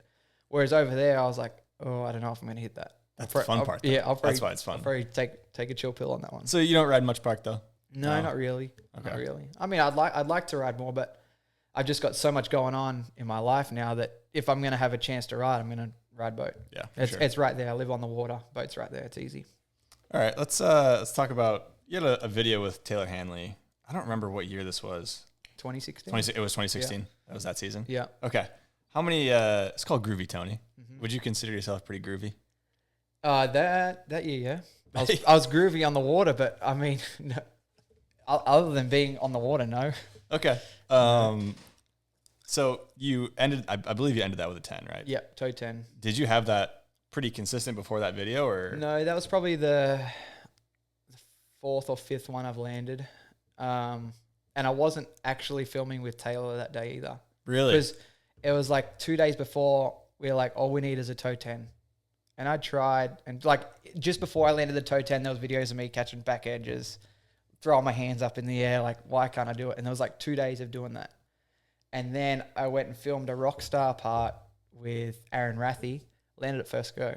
Whereas over there, I was like, oh, I don't know if I'm going to hit that. That's the fun part. Though. Yeah, that's why it's fun. I'll probably take a chill pill on that one. So you don't ride much park though? No, not really. Okay. Not really. I'd like to ride more, but I've just got so much going on in my life now that if I'm going to have a chance to ride, I'm going to ride boat. Yeah, it's right there. I live on the water. Boat's right there. It's easy. All right, let's talk about. You had a video with Taylor Hanley. I don't remember what year this was. 2016. It was 2016. Yeah. That was that season. Yeah. Okay. How many? It's called Groovy Tony. Mm-hmm. Would you consider yourself pretty groovy? That year, yeah. I was groovy on the water, but no, other than being on the water, no. Okay. So you ended. I believe you ended that with a 10, right? Yeah, toe 10. Did you have that pretty consistent before that video, or no? That was probably the 4th or 5th one I've landed. And I wasn't actually filming with Taylor that day either. Really? Because it was like 2 days before we were like, all we need is a toe 10. And I tried, and like just before I landed the toe 10, there was videos of me catching back edges, throwing my hands up in the air, like, why can't I do it? And there was like 2 days of doing that. And then I went and filmed a Rockstar part with Aaron Rathy, landed at first go.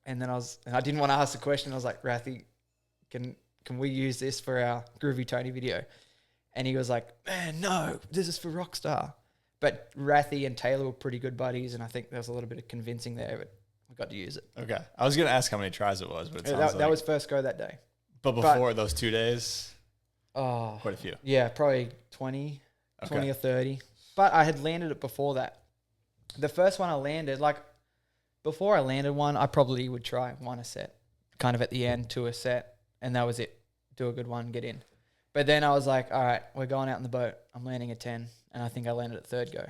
And then I didn't want to ask the question. I was like, Rathy, can we use this for our Groovy Tony video? And he was like, man, no, this is for Rockstar. But Rathy and Taylor were pretty good buddies, and I think there was a little bit of convincing there, but we got to use it. Okay. I was going to ask how many tries it was, but it sounds that was first go that day. But before those 2 days, quite a few. Yeah, probably 20 or 30. But I had landed it before that. The first one I landed, like before I landed one, I probably would try one a set, kind of at the end, 2 a set, and that was it. Do a good one, get in. But then I was like, all right, we're going out in the boat. I'm landing a 10, and I think I landed at third go.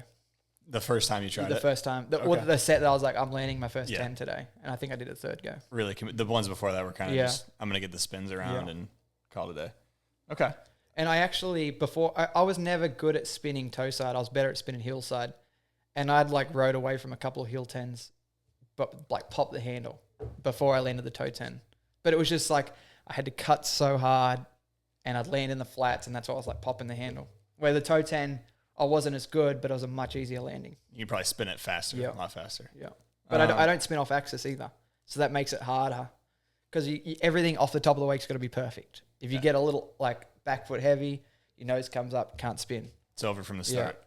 The first time you tried it? The first time. Or the set that I was like, I'm landing my first 10 today, and I think I did a third go. Really? The ones before that were kind of just, I'm going to get the spins around and call it a day. Okay. And I actually, before, I was never good at spinning toe side. I was better at spinning heel side. And I'd like rode away from a couple of heel 10s, but like popped the handle before I landed the toe 10. But it was just like, I had to cut so hard and I'd land in the flats, and that's why I was like popping the handle. Where the toe 10, I wasn't as good, but it was a much easier landing. You can probably spin it faster, a lot faster. Yeah. But I don't spin off axis either. So that makes it harder because everything off the top of the wake's got to be perfect. If you get a little like back foot heavy, your nose comes up, can't spin. It's over from the start.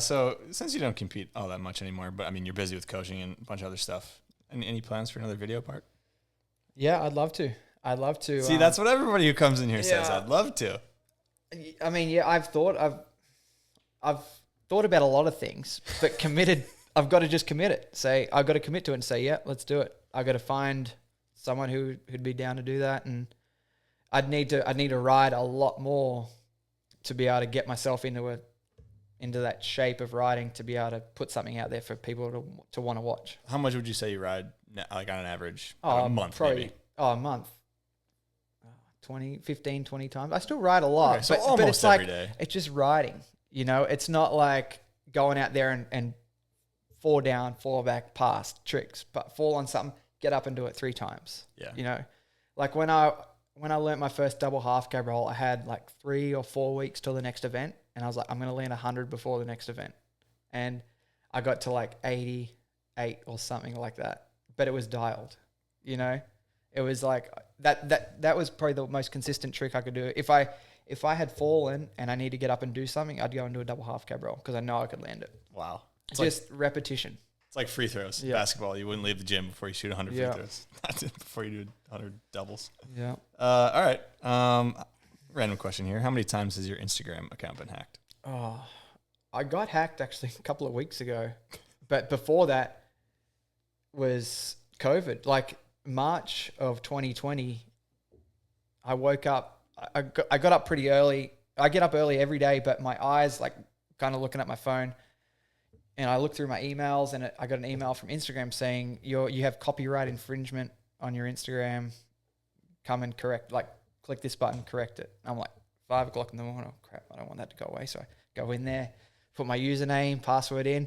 So since you don't compete all that much anymore, but I mean, you're busy with coaching and a bunch of other stuff. Any plans for another video part? Yeah, I'd love to. See, that's what everybody who comes in here says. I'd love to. I mean, yeah, I've thought about a lot of things, but committed. I've got to just commit it. Say I've got to commit to it and say, yeah, let's do it. I've got to find someone who'd be down to do that, and I'd need to ride a lot more to be able to get myself into that shape of riding to be able to put something out there for people to want to watch. How much would you say you ride, like on an average? A month, probably, maybe? A month. 15, 20 times. I still ride a lot. Okay, so but almost it's like, every day. It's just riding. You know, it's not like going out there and fall down, fall back, pass tricks, but fall on something, get up and do it 3 times. Yeah. You know, like when I learned my first double half cab roll, I had like 3 or 4 weeks till the next event. And I was like, I'm going to land 100 before the next event. And I got to like 88 or something like that. But it was dialed, you know? It was like that was probably the most consistent trick I could do. If I had fallen and I need to get up and do something, I'd go and do a double half cab roll because I know I could land it. Wow. It's just repetition. It's like free throws. Yeah. Basketball, you wouldn't leave the gym before you shoot 100 free throws. That's it, before you do 100 doubles. Yeah. All right. Random question here. How many times has your Instagram account been hacked? Oh, I got hacked actually a couple of weeks ago. But before that was COVID. Like March of 2020, I woke up. I got up pretty early. I get up early every day, but my eyes like kind of looking at my phone. And I looked through my emails, and I got an email from Instagram saying you have copyright infringement on your Instagram. Come and click this button, correct it. I'm like 5 o'clock in the morning. Oh crap! I don't want that to go away. So I go in there, put my username, password in,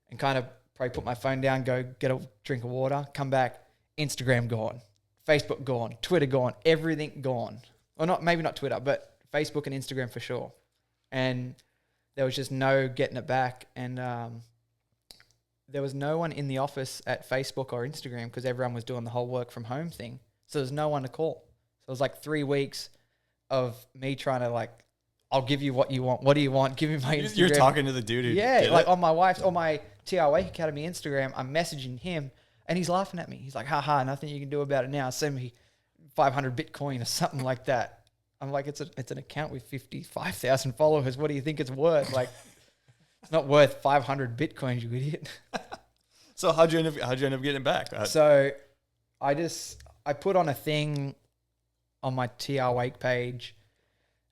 and kind of probably put my phone down, go get a drink of water, come back. Instagram gone, Facebook gone, Twitter gone, everything gone. Or maybe not Twitter, but Facebook and Instagram for sure. And there was just no getting it back. And there was no one in the office at Facebook or Instagram because everyone was doing the whole work from home thing. So there's no one to call. So it was like 3 weeks of me trying to like, I'll give you what you want. What do you want? Give me my Instagram. You're talking to the dude who did like it? on my TR Wake Academy Instagram, I'm messaging him. And he's laughing at me. He's like, haha, nothing you can do about it now. Send me 500 Bitcoin or something like that. I'm like, it's an account with 55,000 followers. What do you think it's worth? Like, it's not worth 500 Bitcoins, you idiot. So how'd you end up getting it back? So I put on a thing on my TR Wake page.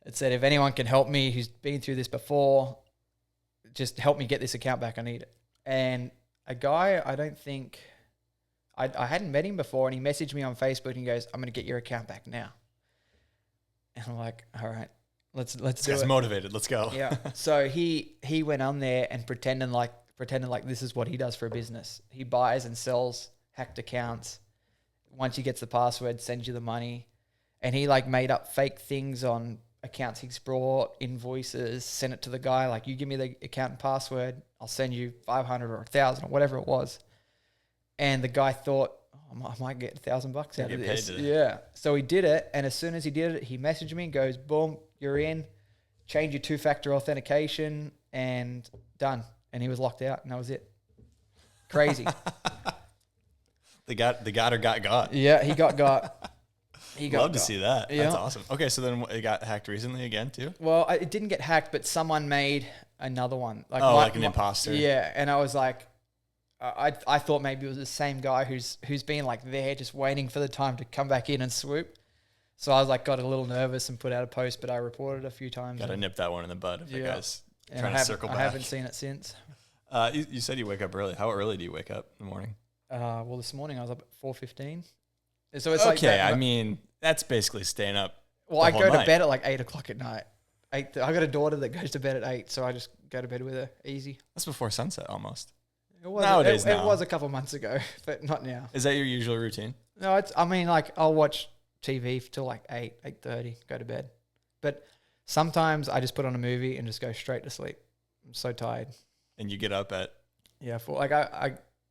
It said, if anyone can help me who's been through this before, just help me get this account back. I need it. And a guy, I hadn't met him before, and he messaged me on Facebook and he goes, I'm going to get your account back now. And I'm like, all right, let's do it. Guy's motivated. Let's go. Yeah. So he went on there and pretending like this is what he does for a business. He buys and sells hacked accounts. Once he gets the password, sends you the money. And he like made up fake things on accounts he's brought, invoices, sent it to the guy. Like, you give me the account and password, I'll send you 500 or 1,000 or whatever it was. And the guy thought oh, I might get $1,000 out Get of paid this. today. Yeah. So he did it. And as soon as he did it, he messaged me and goes, boom, you're in. Change your 2-factor authentication and done. And he was locked out and that was it. Crazy. They got or got. Yeah, he got. Love to see that. Yeah. That's awesome. Okay, so then it got hacked recently again too? Well, it didn't get hacked, but someone made another one. Like an imposter. Yeah, and I was like, I thought maybe it was the same guy who's been like there just waiting for the time to come back in and swoop. So I was like, got a little nervous and put out a post, but I reported a few times. Got to nip that one in the bud if the guy's and trying to circle back. I haven't seen it since. You said you wake up early. How early do you wake up in the morning? Well, this morning I was up at 4:15. So it's okay. I mean, that's basically staying up. Well, I go to bed at like 8 o'clock at night. I got a daughter that goes to bed at 8, so I just go to bed with her easy. That's before sunset almost. It was Nowadays, it was a couple months ago, but not now. Is that your usual routine? No, I mean, like I'll watch TV till like 8:30, go to bed. But sometimes I just put on a movie and just go straight to sleep. I'm so tired. And you get up at For like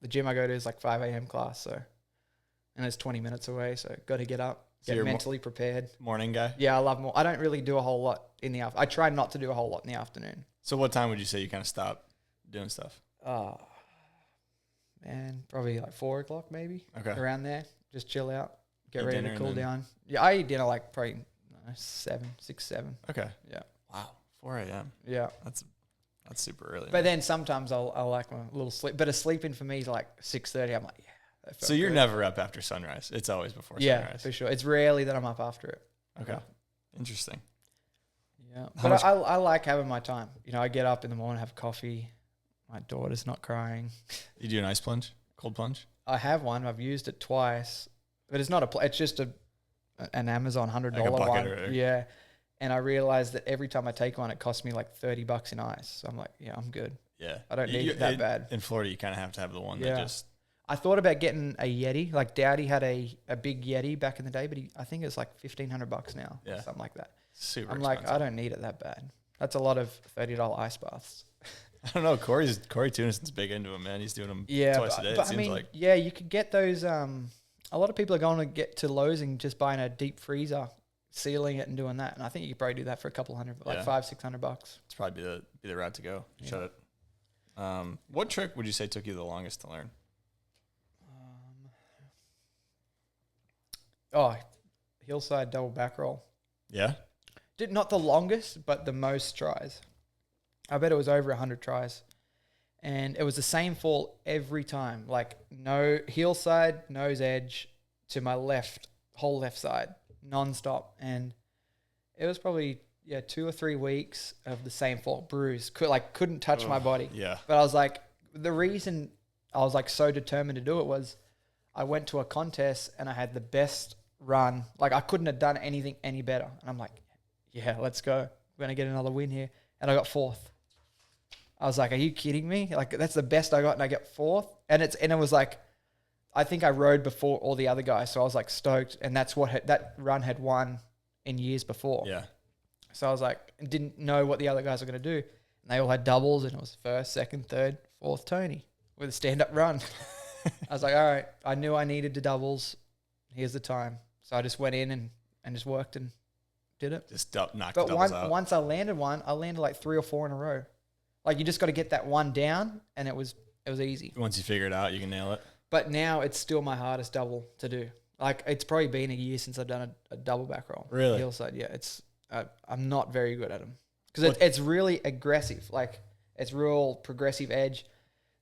the gym I go to is like 5 a.m. class, so and it's 20 minutes away, so got to get up, get mentally prepared. Morning guy? Yeah, I love more. I don't really do a whole lot in the afternoon. I try not to do a whole lot in the afternoon. So what time would you say you kind of stop doing stuff? Man, probably like 4 o'clock maybe. Okay. Around there. Just chill out, get Eat ready dinner to cool and then- down. Yeah, I eat dinner like probably 6, 7. Okay. Yeah. Wow. 4 a.m. Yeah. That's super early. But then sometimes I'll like my little sleep. But a sleeping for me is like 6:30. I'm like, yeah. that felt So you're good. never up after sunrise. It's always before Yeah, sunrise. for sure. It's rarely that I'm up after it. Okay. Interesting. Yeah. How But much- I like having my time. You know, I get up in the morning, have coffee. My daughter's not crying. You do an ice plunge? Cold plunge? I have one. I've used it twice. But it's not it's just an Amazon $100 Like a bucket one. or- Yeah. And I realized that every time I take one, it costs me like $30 in ice. So I'm like, yeah, I'm good. Yeah. I don't need it that bad. In Florida, you kind of have to have the one that Yeah. just... I thought about getting a Yeti. Like Daddy had a big Yeti back in the day, but I think it's like $1,500 now. Yeah. Something like that. Super I'm expensive. like, I don't need it that bad. That's a lot of $30 ice baths. I don't know. Corey Tunison's big into them, man. He's doing them twice a day, it but seems like. yeah, you could get those. A lot of people are going to get to Lowe's and just buying a deep freezer, sealing it and doing that. And I think you could probably do that for a couple hundred, like Yeah. $500-$600. It's probably be the route to go. Shut it. What trick would you say took you the longest to learn? Hillside double back roll. Yeah? Did not the longest, but the most tries. I bet it was over 100 tries. And it was the same fall every time. Like no heel side, nose edge to my left, whole left side, non-stop. And it was probably 2 or 3 weeks of the same fall, bruise. Couldn't touch my body. Yeah. But I was like, the reason I was like so determined to do it was I went to a contest and I had the best run. Like I couldn't have done anything any better. And I'm like, yeah, let's go. We're going to get another win here. And I got 4th. I was like, are you kidding me? Like that's the best I got and I get 4th. And it was like, I think I rode before all the other guys. So I was like stoked. And that's what that run had won in years before. Yeah. So I was like, didn't know what the other guys were going to do. And they all had doubles and it was 1st, 2nd, 3rd, 4th Tony with a stand-up run. I was like, all right, I knew I needed the doubles. Here's the time. So I just went in and just worked and did it. Just knocked the But doubles out. once I landed one, I landed like 3 or 4 in a row. Like you just got to get that one down and it was easy. Once you figure it out, you can nail it. But now it's still my hardest double to do. Like it's probably been a year since I've done a double back roll. Really? Hillside, yeah. I'm not very good at them because it's really aggressive. Like it's real progressive edge.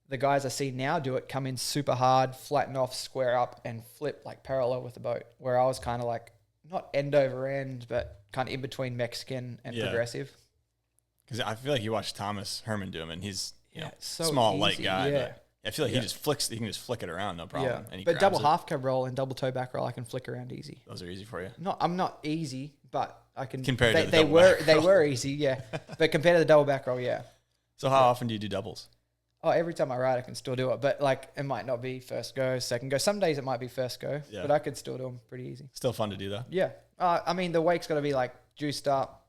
The guys I see now do it, come in super hard, flatten off, square up, and flip like parallel with the boat. Where I was kind of like not end over end, but kind of in between Mexican and progressive. Because I feel like you watch Thomas Herman do them, and he's so small, light easy, guy. yeah. But I feel like he can just flick it around, no problem. Yeah, And he but grabs double it. half cab roll and double toe back roll, I can flick around easy. Those are easy for you. I'm not easy, but I can. Compared to the they double were back they roll. were easy, yeah. But compared to the double back roll, yeah. So how often do you do doubles? Oh, every time I ride, I can still do it. But like, it might not be first go, second go. Some days it might be first go, but I could still do them pretty easy. Still fun to do though. Yeah. I mean, the wake's got to be like juiced up.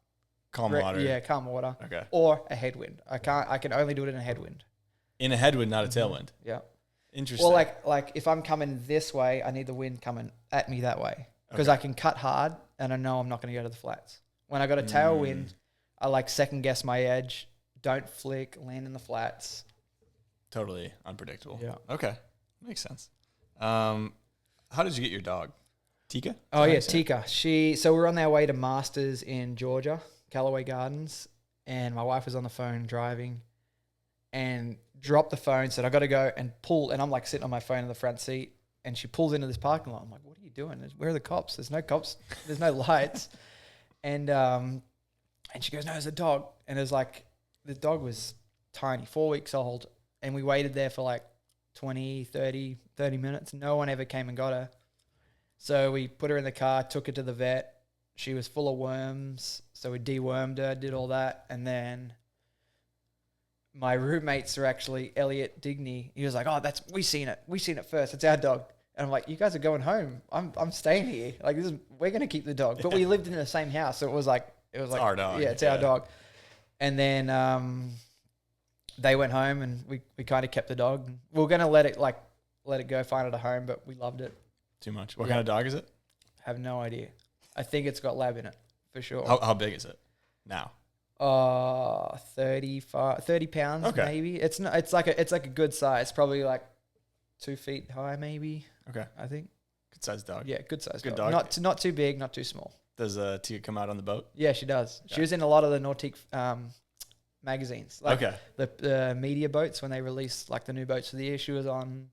Calm water. Yeah, calm water. Okay. Or a headwind. I can only do it in a headwind. In a headwind, not a tailwind. Yeah. Interesting. Well, like if I'm coming this way, I need the wind coming at me that way because I can cut hard and I know I'm not going to go to the flats. When I got a tailwind, I like second guess my edge, don't flick, land in the flats. Totally unpredictable. Yeah. Okay. Makes sense. How did you get your dog? Tika? Oh yeah, Tika. So we're on our way to Masters in Georgia, Callaway Gardens, and my wife was on the phone driving and dropped the phone, said I got to go and pull, and I'm like sitting on my phone in the front seat, and she pulls into this parking lot. I'm like, what are you doing? Where are the cops? There's no cops. There's no lights. And she goes, no, there's a dog. And it was like, the dog was tiny, 4 weeks old, and we waited there for like 20, 30 minutes. No one ever came and got her. So we put her in the car, took her to the vet. She was full of worms. So we dewormed her, did all that. And then my roommates are actually Elliot Digney. He was like, oh, we seen it first. It's our dog. And I'm like, you guys are going home. I'm staying here. Like we're going to keep the dog. But we lived in the same house. So it was like our dog. Yeah, it's our dog. And then they went home and we kind of kept the dog. We were going to let it go, find it a home, but we loved it. Too much. What kind of dog is it? Have no idea. I think it's got lab in it for sure. How big is it now? 30 pounds maybe. It's like a good size. Probably like 2 feet high maybe. Okay. I think. Good sized dog. Yeah, good sized Good dog. dog. Not too big, not too small. Does Tia come out on the boat? Yeah, she does. Yeah. She was in a lot of the Nautique magazines. Like the media boats when they released like the new boats of the year. She was on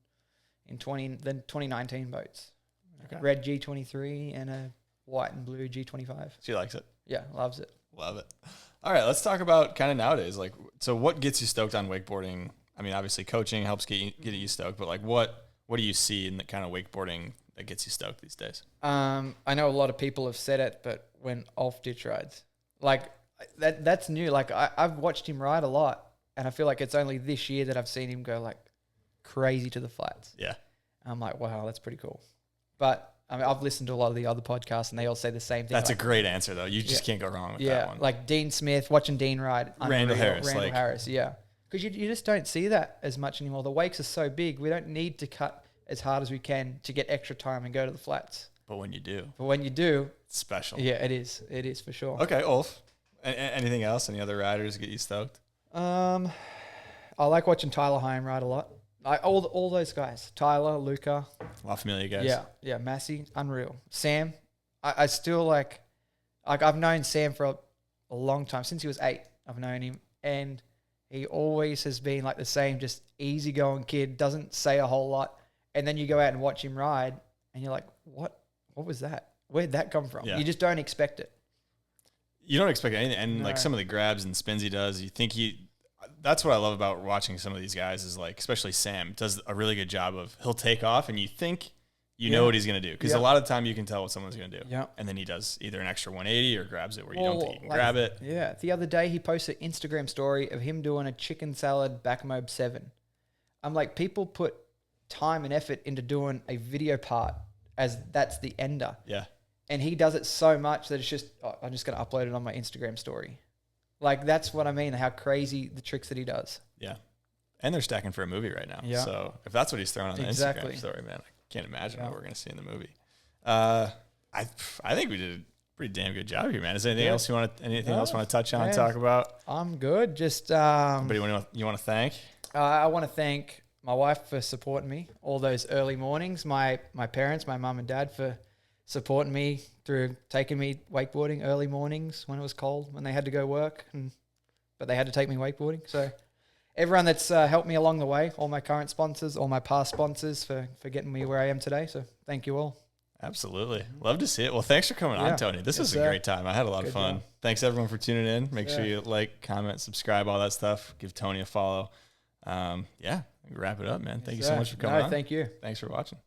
in 2019 boats. Okay. Red G23 and a white and blue G25. She likes it. Yeah, loves it. Love it. All right, let's talk about kind of nowadays. Like, so what gets you stoked on wakeboarding? I mean, obviously coaching helps get you stoked, but like what do you see in the kind of wakeboarding that gets you stoked these days? I know a lot of people have said it, but when off ditch rides, like that's new. Like I've watched him ride a lot, and I feel like it's only this year that I've seen him go like crazy to the flats. Yeah. I'm like, wow, that's pretty cool. But I mean, I've listened to a lot of the other podcasts, and they all say the same thing. That's a great answer, though. You just can't go wrong with that one. Like Dean Smith, watching Dean ride. Randall Harris, yeah. Because you just don't see that as much anymore. The wakes are so big. We don't need to cut as hard as we can to get extra time and go to the flats. But when you do. It's special. Yeah, it is. It is for sure. Okay, Ulf. Anything else? Any other riders get you stoked? I like watching Tyler Heim ride a lot. All those guys. Tyler, Luca. A lot of familiar guys. Yeah. Massey, unreal. Sam, I still like I've known Sam for a long time. Since he was 8, I've known him. And he always has been like the same, just easygoing kid, doesn't say a whole lot. And then you go out and watch him ride, and you're like, what was that? Where'd that come from? Yeah. You just don't expect it. You don't expect anything. And like some of the grabs and spins he does, you think that's what I love about watching some of these guys is like, especially Sam does a really good job of, he'll take off and you think you know what he's going to do. Because a lot of the time you can tell what someone's going to do. Yeah. And then he does either an extra 180 or grabs it where you don't think he can grab it. Yeah. The other day he posted an Instagram story of him doing a chicken salad back mob 7. I'm like, people put time and effort into doing a video part as that's the ender. Yeah. And he does it so much that it's just, I'm just going to upload it on my Instagram story. Like, that's what I mean, how crazy the tricks that he does. Yeah. And they're stacking for a movie right now. Yeah. So if that's what he's throwing on the Instagram story, man, I can't imagine what we're going to see in the movie. I think we did a pretty damn good job here, man. Is there anything else you want to touch on and talk about? I'm good. Just anybody you want to thank? I want to thank my wife for supporting me all those early mornings. My parents, my mum and dad, for supporting me through taking me wakeboarding early mornings when it was cold, when they had to go work, but they had to take me wakeboarding. So everyone that's helped me along the way, all my current sponsors, all my past sponsors for getting me where I am today. So thank you all. Absolutely. Love to see it. Well, thanks for coming on, Tony. This was a great time. I had a lot of fun. Thanks everyone for tuning in. Make sure you like, comment, subscribe, all that stuff. Give Tony a follow. Wrap it up, man. Thank you so much for coming on. Thank you. Thanks for watching.